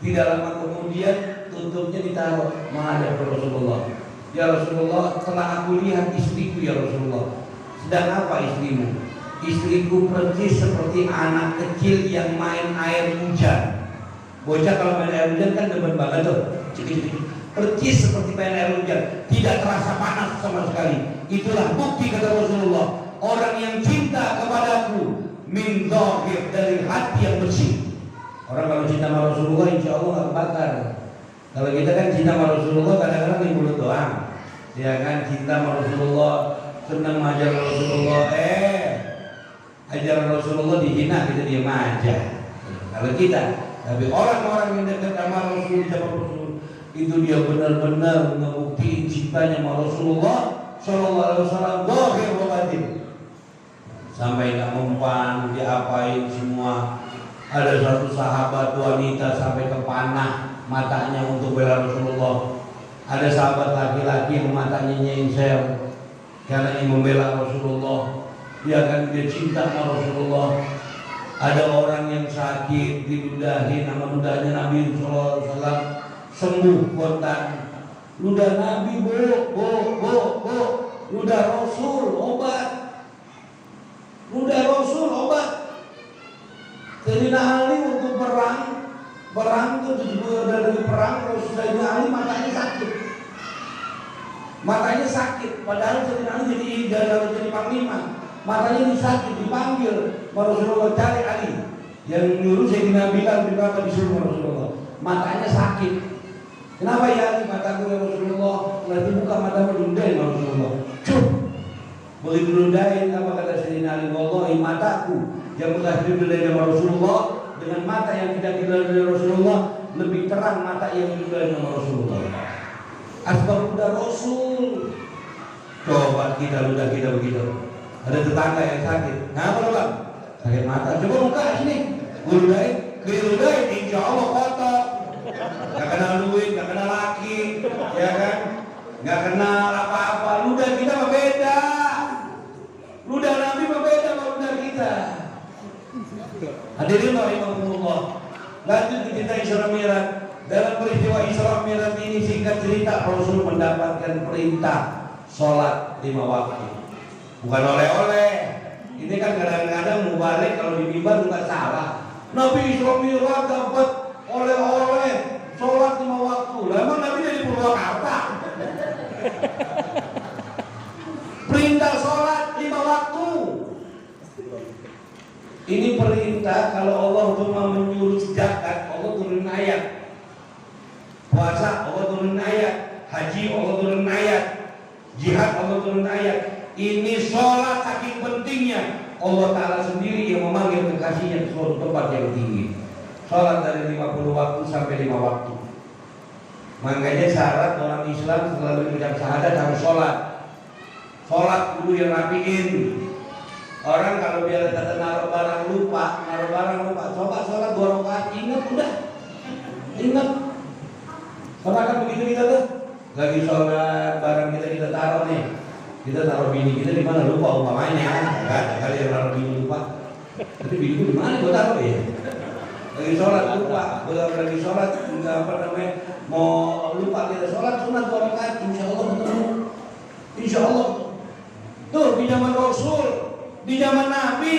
tidak lama kemudian tutupnya ditaruh menghadap Rasulullah. Ya Rasulullah, telah aku lihat istriku ya Rasulullah. Sedang apa istrimu? Istriku persis seperti anak kecil yang main air hujan. Bocah kalau main air hujan kan demen banget tuh. Persis seperti main air hujan, tidak terasa panas sama sekali. Itulah bukti kata Rasulullah, orang yang cinta kepadaku min dhahir, dari hati yang bersih. Orang kalau cinta sama Rasulullah insya Allah gak bakar. Kalau kita kan cinta sama Rasulullah kadang-kadang di mulut doang. Ya kan, cinta sama Rasulullah, senang ajar Rasulullah, ajaran Rasulullah dihina, kita diam aja. Kalau kita, tapi orang-orang yang dekat sama Rasul, itu dia benar-benar membuktikan cintanya sama Rasulullah Sallallahu Alaihi Wasallam, zahir wa batin. Sampai nggak mempan, diapain semua. Ada satu sahabat wanita sampai kepanah matanya untuk bela Rasulullah. Ada sahabat laki-laki yang matanya nyengsel karena ingin membela Rasulullah. Dia cinta sama Rasulullah. Ada orang yang sakit diludahin sama ludahnya Nabi Sallallahu Alaihi Wasallam, sembuh kontan. Ludah Nabi bu, ludah Rasul obat. Ludah Rasul obat. Sayyidina Ali untuk perang itu dari perang, Sayyidina Ali matanya sakit. Padahal Sayyidina Ali jadi panglima. matanya disakit, dipanggil Rasulullah, cari Ali yang nyuruh Sayyidina Bilal bin Rabah disuruh Rasulullah, matanya sakit. Kenapa ya Ali? Mataku ya Rasulullah, nanti buka matamu lundain Rasulullah. Cuk, boleh lundain apa kata Sayyidina Ali? Wallahi mataku yang bekas dibelai Rasulullah dengan mata yang tidak dibelai Rasulullah lebih terang mata yang dibelai Rasulullah. Asbab udah Rasul. Coba kita ludah kita begitu. Ada tetangga yang sakit. Ngapa lo bang? Sakit mata. Coba buka sini. Ludahin, ludahin. Insya Allah kotor. Gak kenal duit, gak kenal laki, ya kan? Gak kenal apa-apa. Ludah kita berbeda. Ludah Nabi berbeda sama ludah kita. Hadirin rahimahumullah. Lanjut kita Isra Mi'raj. Dalam peristiwa Isra Mi'raj ini singkat cerita Rasul mendapatkan perintah sholat 5 waktu. Bukan oleh-oleh. Ini kan kadang-kadang mubalik kalau di mimbar juga salah. Nabi Isra Mi'raj dapat oleh-oleh sholat 5 waktu. Lah emang Nabi dari Purwakarta. Perintah sholat 5 waktu. Ini perintah kalau Allah cuma menyuruh zakat, Allah turun ayat. Puasa Allah turun ayat, haji Allah turun ayat, jihad Allah turun ayat. Ini sholat saking pentingnya Allah Ta'ala sendiri yang memanggil kekasihnya ke suatu tempat yang tinggi. Sholat dari 50 waktu sampai 5 waktu. Makanya syarat orang Islam selalu mengucap syahadat harus sholat. Sholat dulu yang rapiin. Orang kalau biar kata naruh barang lupa, coba sholat 2 rakaat, ingat udah, ingat. Pernah kan begitu kita tuh? Lagi sholat barang kita taruh nih. Kita taruh bini kita di mana lupa umpamanya. Enggak ada kali yang taruh bini lupa. Tapi bini di mana gua taruh ya? Lagi sholat lupa, lagi sholat enggak apa namanya mau lupa kita sholat sunat 2 rakaat, insya Allah ketemu. Insya Allah. Tuh di zaman Rasul, di zaman Nabi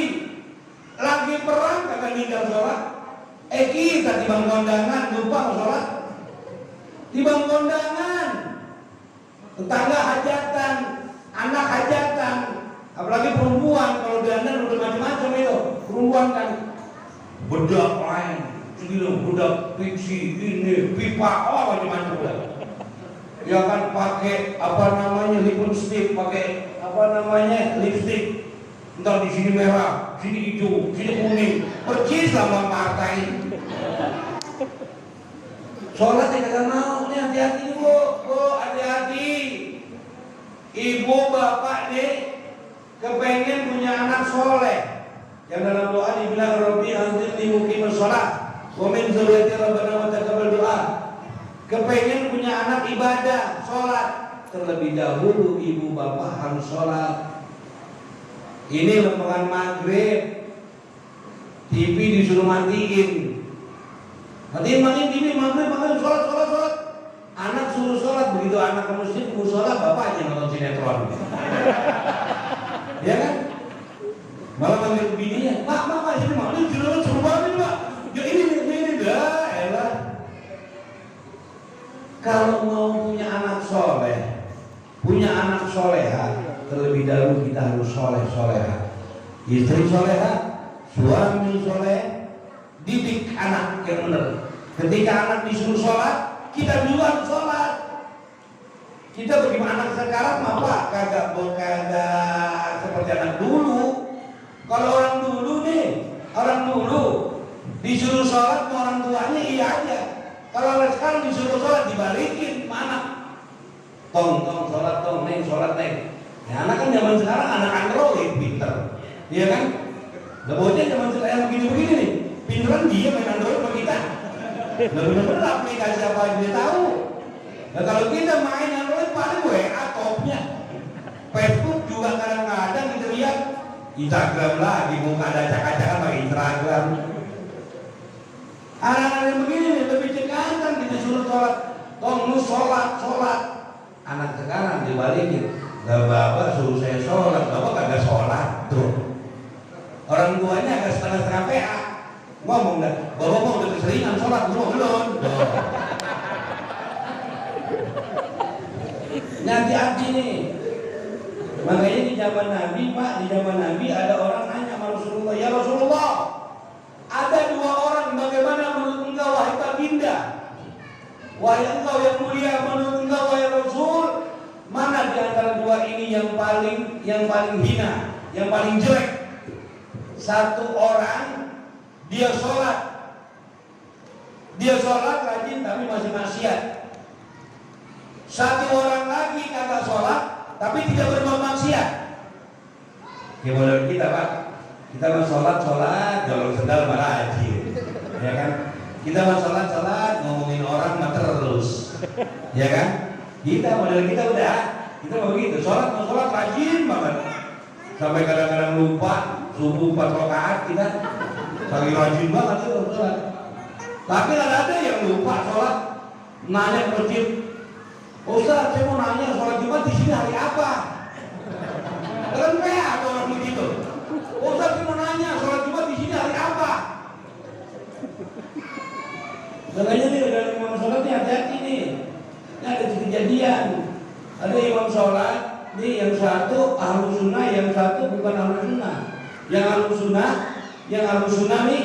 lagi perang kagak ninggal sholat. Kita di bang kondangan lupa mau sholat. Di bang kondangan, tetangga hajatan, anak hajatan, apalagi perempuan kalau dandan udah macam-macam itu perempuan kan bedak lain, segini bedak pixi ini pipa macam-macam udah. Ya kan pakai apa namanya lipstick, pakai apa namanya lipstick, entar di sini merah, sini hijau, sini kuning, percis sama partai. Sholat yang kagak mau, nih hati-hati bu, hati-hati. Ibu bapak nih kepengen punya anak soleh. Yang dalam doa dibilang Rabbi anzilni muqimas sholat wa min dzurriyyati rabbana wa taqabbal doa. Kepengen punya anak ibadah, sholat. Terlebih dahulu ibu bapak harus sholat. Ini lempengan maghrib, TV disuruh matiin. Matiin TV, maghrib, sholat. Anak suruh sholat, begitu anak ke masjid, mau sholat, bapaknya nonton sinetron. Ya kan? Malah manggil bininya, Pak, sini maghrib, suruh banget ini Pak. Ya ini, dah, elah. Kalau mau punya anak soleh, punya anak soleha, terlebih dahulu kita harus soleh-soleha. Istri soleha, suami soleh, didik anak yang benar. Ketika anak disuruh sholat, kita duluan sholat. Kita bagaimana anak sekarang apa? Kagak seperti anak dulu. Kalau orang dulu disuruh sholat sama orang tuanya iya aja. Kalau anak sekarang disuruh sholat dibalikin mana? Tong sholat tong, neng sholat neng. Ya anak kan zaman sekarang anak android pinter, iya kan? Gak bocah zaman sekarang begini nih. Pinteran dia main Android sama kita. Nah bener-bener aplikasi apa aja dia tahu. Nah kalau kita main Android paling WA topnya. Facebook juga kadang-kadang kita lihat Instagram lagi, muka ada acak-acakan pakai Instagram. Anak-anak yang begini nih lebih cekatan kita suruh sholat. Tong lu sholat. Anak sekarang dibalikin. Gak bapak suruh saya sholat, bapak kagak sholat tuh. Orang tuanya agak setengah-setengah PA. Ngomong dah, bapak mau udah keseringan sholat, belum. Hati-hati nih. Makanya di zaman Nabi, Pak, di zaman Nabi ada orang nanya sama Rasulullah, ya Rasulullah, ada dua orang, bagaimana menurut engkau wahai baginda? Wahai engkau yang mulia, menurut engkau wahai Rasul, mana di antara dua ini yang paling hina, yang paling jelek? Satu orang dia sholat rajin tapi masih maksiat. Satu orang lagi kagak sholat tapi tidak berbuat maksiat. Ya modal kita, Pak. Kita mau sholat jolong sendal malah rajin, ya kan? Kita mau sholat ngomongin orang mah terus, ya kan? Kita model kita udah, kita mau begitu. Sholat rajin banget. Sampai kadang-kadang lupa subuh 4 rakaat kita lagi rajin banget itu sholat. Tapi ada yang lupa sholat, nanya ke masjid, Ustaz, saya mau nanya sholat Jumat di sini hari apa? Kan kayak ada orang begitu. Ustaz, saya mau nanya sholat Jumat di sini hari apa? Makanya nih dari imam sholat nih hati-hati nih. Ini ada kejadian. Ada imam sholat, nih yang satu ahlus sunnah, yang satu bukan ahlus sunnah. Yang ahlus sunnah nih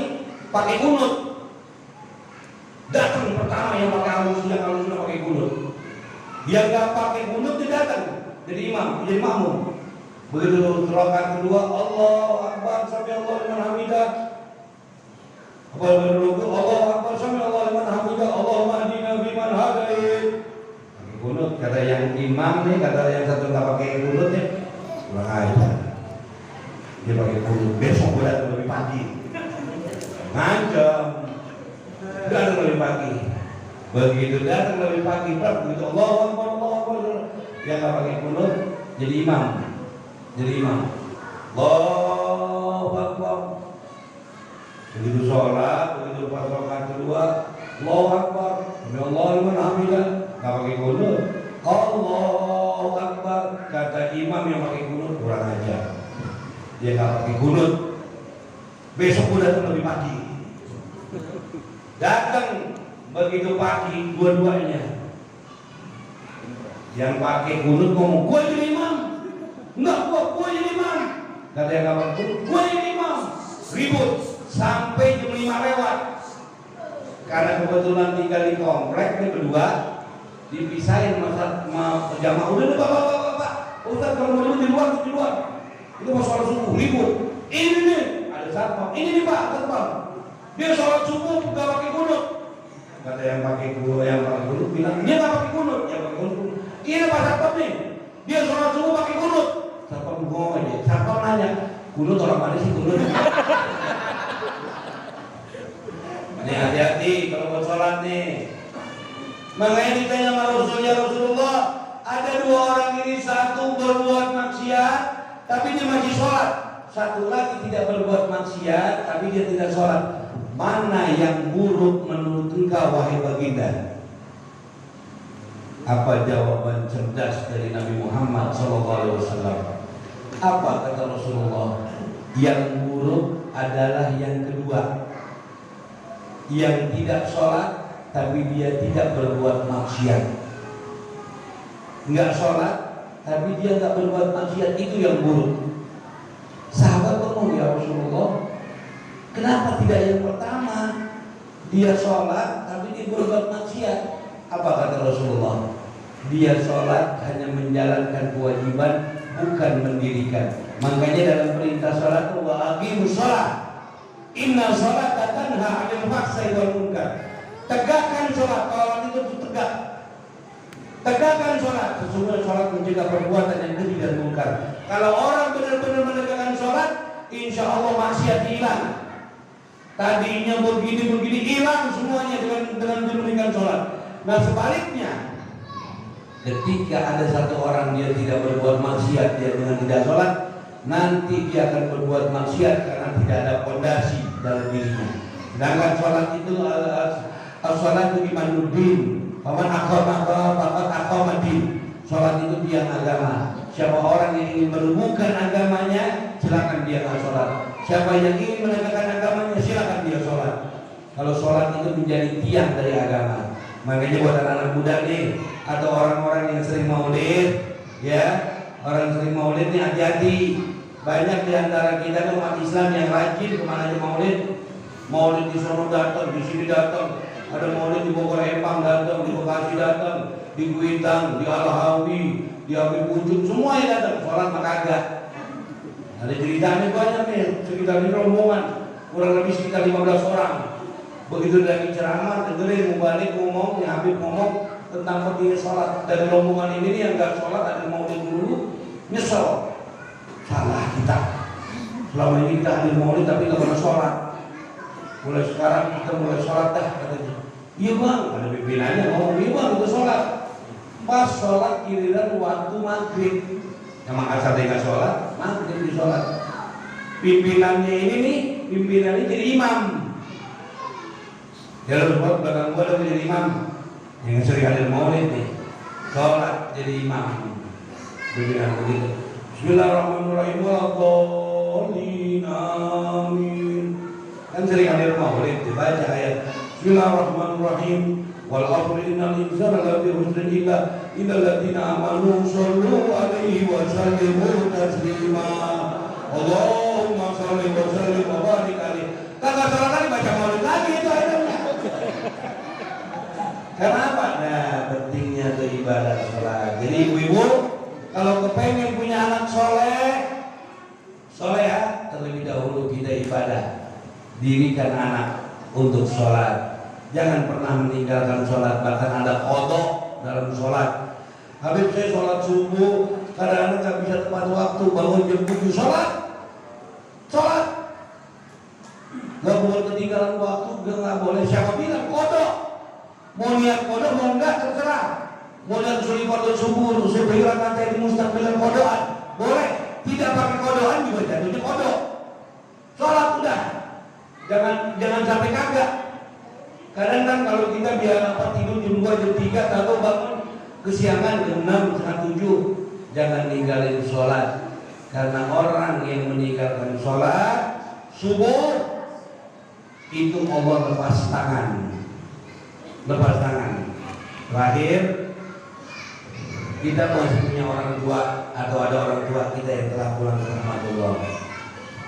pakai kunut. Datang pertama yang pakai ahlus sunnah pakai kunut. Dia nggak pakai kunut dia datang jadi imam, jadi makmum. Begitu rakaat kedua, Allahu Akbar, sami Allahu liman hamidah. Allahu Akbar, sami Allahu liman hamidah. Allahumma hdina fiman hadait. Pakai kunut, kata yang imam nih, kata yang satu nggak pakai kunut nih, kurang ajar. Dia pakai kunut, besok gue datang lebih pagi. Ngancam, datang lebih pagi. Begitu datang lebih pagi, begitu Allahu Akbar, dia nggak pakai kunut, jadi imam. Allahu Akbar. Begitu sholat, begitu pas rakaat kedua, Allahu Akbar, Allahu liman hamidah, nggak pakai kunut. Allahu Akbar, kata imam yang pakai kunut kurang ajar. Dia nggak pakai kunut. Besok udah datang lebih pagi. Datang begitu pagi dua-duanya. Yang pakai kunut ngomong, gue jadi imam. Enggak, gue jadi imam. Kata yang nggak pakai kunut, gue jadi imam. Ribut sampai jam 5 lewat. Karena kebetulan tinggal di komplek ini berdua, dipisahin masa jamaah. Udah bapak. Ustaz kalau mau di luar. Itu mau sholat subuh, ribut. Ini nih, ada satpam. Ini nih Pak, satpam. Dia sholat subuh nggak pakai kunut. Kata yang pakai kunut bilang, dia nggak pakai kunut. Yang pakai kunut, ini Pak satpam nih. Dia sholat subuh pakai kunut. Satpam ngomong aja. Satpam nanya, kunut orang mana sih kunut? Ini hati-hati kalau mau sholat nih. Makanya ditanya sama Rasulullah, ada dua orang ini, satu berbuat maksiat tapi dia masih sholat, satu lagi tidak berbuat maksiat tapi dia tidak sholat. Mana yang buruk menurut engkau wahai baginda? Apa jawaban cerdas dari Nabi Muhammad SAW? Apa kata Rasulullah? Yang buruk adalah yang kedua, yang tidak sholat tapi dia tidak berbuat maksiat. Enggak sholat tapi dia enggak berbuat maksiat, itu yang buruk. Sahabat ngomong, ya Rasulullah, kenapa tidak yang pertama? Dia sholat tapi dia berbuat maksiat. Apa kata Rasulullah? Dia sholat hanya menjalankan kewajiban, bukan mendirikan. Makanya dalam perintah sholat, wa aqimus sholat, inna sholata tanha 'anil fahsya'i wal munkar. Tegakkan sholat, kalau itu tegak. Tegakkan sholat, sesungguhnya sholat mencegah perbuatan yang keji dan munkar. Kalau orang benar-benar menegakkan sholat, insya Allah maksiat hilang. Tadinya begini hilang semuanya dengan memberikan sholat. Nah sebaliknya, ketika ada satu orang dia tidak berbuat maksiat, dia dengan tidak sholat, nanti dia akan berbuat maksiat karena tidak ada fondasi dalam dirinya. Sedangkan sholat itu sholat itu imanuddin. Paman aqamadin. Sholat itu tiang agama. Siapa orang yang ingin menemukan agamanya, silakan dia sholat. Siapa yang ingin menegakkan agamanya, silakan dia sholat. Kalau sholat itu menjadi tiang dari agama. Makanya buat anak-anak muda nih, atau orang-orang yang sering maulid, ya, Orang sering maulid ini hati-hati. Banyak di antara kita umat Islam yang rajin kemana aja maulid. Maulid di sono datang, di sini datang. Ada maulid di Bogor Empang datang, di Bekasi datang, di Kuitang, di Al-Hawi, di Habib Ujung, semua yang datang. Sholat mah kagak. Ada ceritanya banyak nih, sekitar ini rombongan, kurang lebih sekitar 15 orang. Begitu lagi ceramah, dengerin mubalik ngomong, yang Habib ngomong tentang pentingnya sholat. Dari rombongan ini nih yang gak sholat, ada maulid dulu, nyesel. Salah kita. Selama ini kita hadir maulid tapi gak pernah sholat. Mulai sekarang kita mulai sholat dah katanya. Iya bang, ada pimpinannya ngomong, iya bang kita sholat. Pas sholat giliran waktu maghrib. Emang asal dia sholat, maghrib di sholat. Pimpinannya ini nih, pimpinannya jadi imam. Ya harus buat belakang gua ada jadi imam. Yang sering hadir maulid nih, sholat jadi imam. Pimpinan begitu. Bismillahirrahmanirrahim. Walladhdallin amin. Kan sering hadir maulid dibaca ayat Bismillahirrahmanirrahim. Wal 'asri innal insana lafi khusrin illa alladziina aamanu shallu 'alaihi wa sallimu taslima. Allahumma shalli wa sallim wa barik 'alaihi. Kagak salah kali baca maulid lagi itu ayatnya. Kenapa? Nah, pentingnya tuh ibadah sholat. Jadi ibu-ibu kalau kepengen punya anak soleha, terlebih dahulu kita ibadah. Dirikan anak untuk sholat. Jangan pernah meninggalkan sholat. Bahkan ada qadha dalam sholat. Habib saya sholat subuh, kadang-kadang gak bisa tepat waktu, bangun jam 7 sholat. Gak boleh ketinggalan waktu, gak boleh. Siapa bilang qadha? Mau niat qadha mau enggak terserah. Mau niat suri qadha subuh, subuh rakaat mustaqbilan qadhaan, boleh. Tidak pakai qadhaan juga jatuhnya qadha. Sholat udah. Jangan sampai kagak. Kadang kan kalau kita biar tidur jam 2 jam 3 atau bangun kesiangan jam 6 setengah 7, jangan ninggalin sholat. Karena orang yang meninggalkan sholat subuh itu Allah lepas tangan. Terakhir, kita masih punya orang tua atau ada orang tua kita yang telah pulang ke rahmatullah.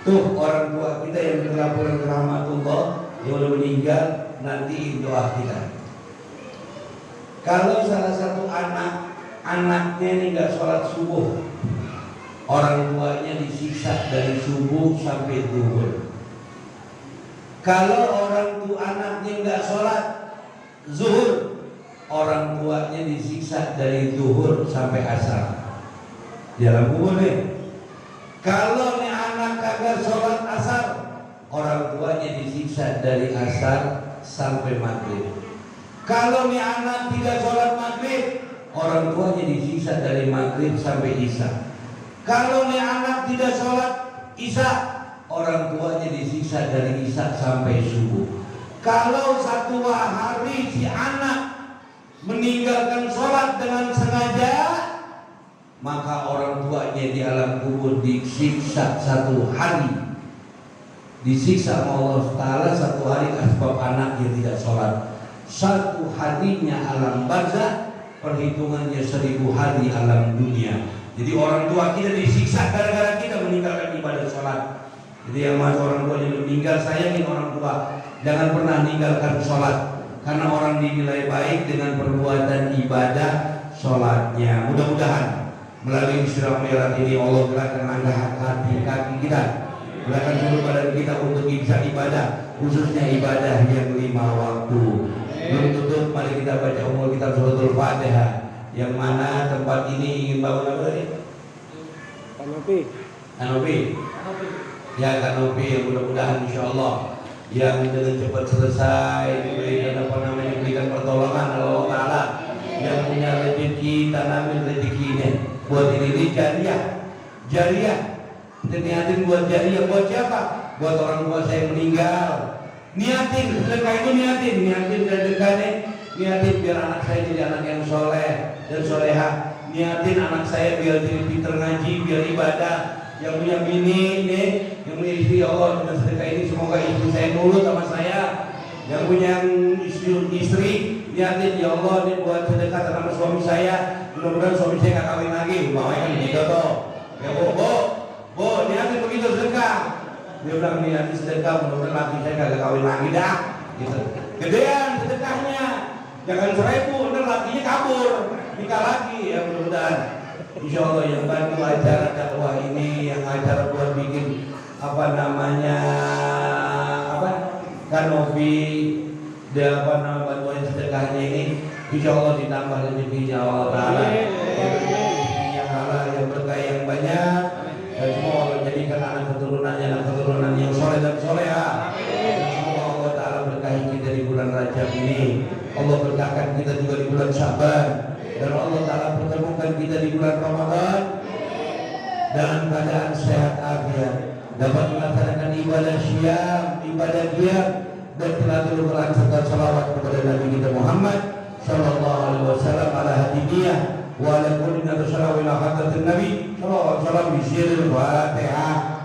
Tuh orang tua kita yang telah pulang ke rahmatullah, yang udah meninggal, nanti doa kita. Kalau salah satu anaknya ini nggak sholat subuh, orang tuanya disiksa dari subuh sampai zuhur. Kalau orang tua anaknya nggak sholat zuhur, orang tuanya disiksa dari zuhur sampai asar. Dalam kubur nih. Kalau nih anak kagak sholat asar, orang tuanya disiksa dari asar sampai maghrib. Kalau nih anak tidak sholat maghrib, orang tuanya disiksa dari maghrib sampai isya. Kalau nih anak tidak sholat isya, orang tuanya disiksa dari isya sampai subuh. Kalau satu hari si anak meninggalkan sholat dengan sengaja, maka orang tuanya di alam kubur disiksa satu hari. Disiksa Allah Ta'ala satu hari sebab anak yang tidak sholat. Satu harinya alam barzah, perhitungannya 1000 hari alam dunia. Jadi orang tua kita disiksa gara-gara kita meninggalkan ibadah sholat. Jadi yang masih orang tua yang meninggal, sayangin orang tua. Jangan pernah meninggalkan sholat. Karena orang dinilai baik dengan perbuatan ibadah sholatnya. Mudah-mudahan melalui Isra Mi'raj ini Allah gerakan langkah hati kaki kita, gerakan seluruh badan kita untuk bisa ibadah, khususnya ibadah yang 5 waktu. Belum tutup, mari kita baca umul kitab suratul Fatihah. Yang mana tempat ini ingin bangun apa tadi? Kanopi. Ya, kanopi yang mudah-mudahan insya Allah yang dengan cepat selesai diberikan diberikan pertolongan Allah Ta'ala. Yang punya rezeki tanamin rezekinya. Buat ini jariah. Niatin buat jariah buat siapa? Buat orang tua saya meninggal. Niatin sedekah itu niatin sedekahnya. Niatin biar anak saya jadi anak yang soleh dan soleha. Niatin anak saya biar jadi pinter ngaji, biar ibadah. Yang punya bini nih, yang punya istri, Allah dengan sedekah ini semoga istri saya nurut sama saya. Yang punya istri niatin ya Allah ini buat sedekah sama suami saya, mudah-mudahan suami saya nggak kawin lagi, mau kan begitu toh. Ya bu, niatin begitu sedekah. Dia bilang niatin sedekah, mudah-mudahan laki saya nggak kawin lagi dah. Gitu. Gedean sedekahnya, jangan 1000, ntar lakinya kabur, nikah lagi ya mudah-mudahan. Insya Allah yang bantu acara dakwah ini, yang acara buat bikin kanopi, dia bantuan sedekahnya ini, insya Allah ditambah rezekinya Allah Taala, yang halal, yang berkah, yang banyak, dan semua Allah jadikan anak keturunan yang soleh dan soleha. Semoga Allah Taala berkahi kita di bulan Rajab ini, Allah berkahkan kita juga di bulan Syaban, dan Allah Taala pertemukan kita di bulan Ramadan dalam keadaan sehat afiat, dapat melaksanakan ibadah syam, ibadah qiyam, dan tilawatul Quran serta salawat kepada Nabi kita Muhammad sallallahu alaihi wasallam ala hadiyah wa ala kulli nabi sallallahu ila hadratin Nabi sallallahu alaihi wasallam bi sirril Fatihah.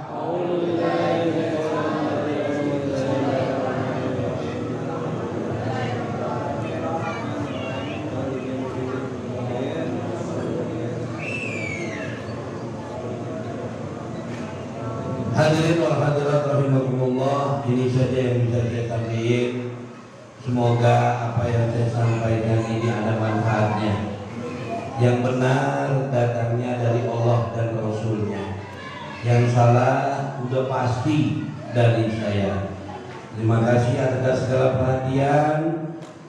Hadirin wal hadirat rahimakumullah, ini saja yang bisa saya sampaikan. Semoga apa yang saya sampaikan ini ada manfaatnya. Yang benar datangnya dari Allah dan Rasulnya. Yang salah udah pasti dari saya. Terima kasih atas segala perhatian.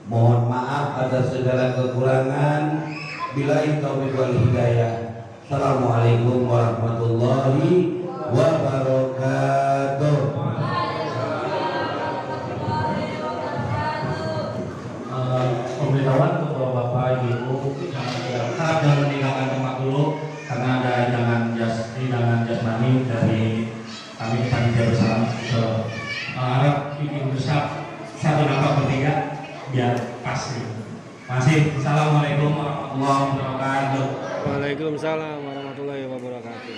Mohon maaf atas segala kekurangan. Billahi taufiq wal hidayah. Assalamualaikum warahmatullahi wabarakatuh. Pemberitahuan untuk Bapak Ibu harap jangan meninggalkan tempat dulu karena ada hidangan jasmani dari kami panitia bersama. Harap bikin bersab satu nafas bertiga biar pasti. Masih. Assalamualaikum warahmatullahi wabarakatuh. Waalaikumsalam warahmatullahi wabarakatuh.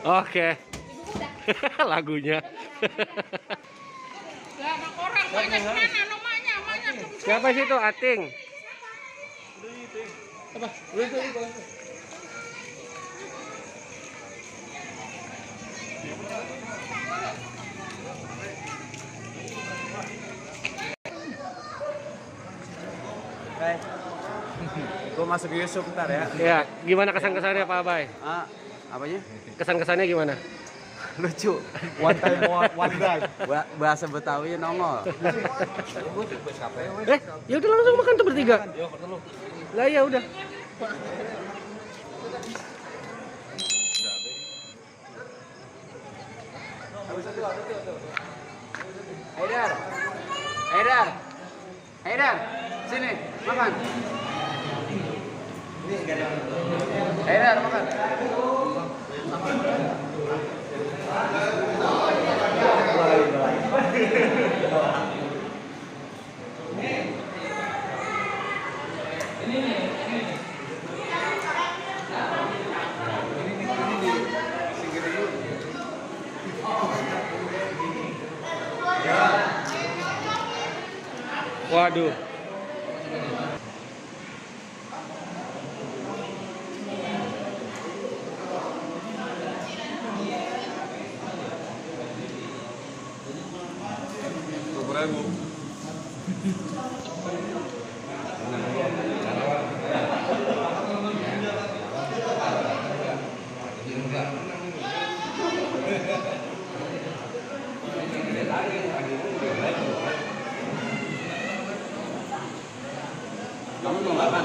Oke. Lagunya. Siapa sih itu Ating? Apa? Gue masuk Yusuf ntar ya. Ya, gimana kesan-kesannya Pak Abai? Apanya? Kesan-kesannya gimana? Lucu. One time one drive. Bahasa Betawi nongol. Ya udah langsung makan tuh bertiga. Lah ya udah. Haidar, sini makan. Haidar makan. Waduh. mau makan?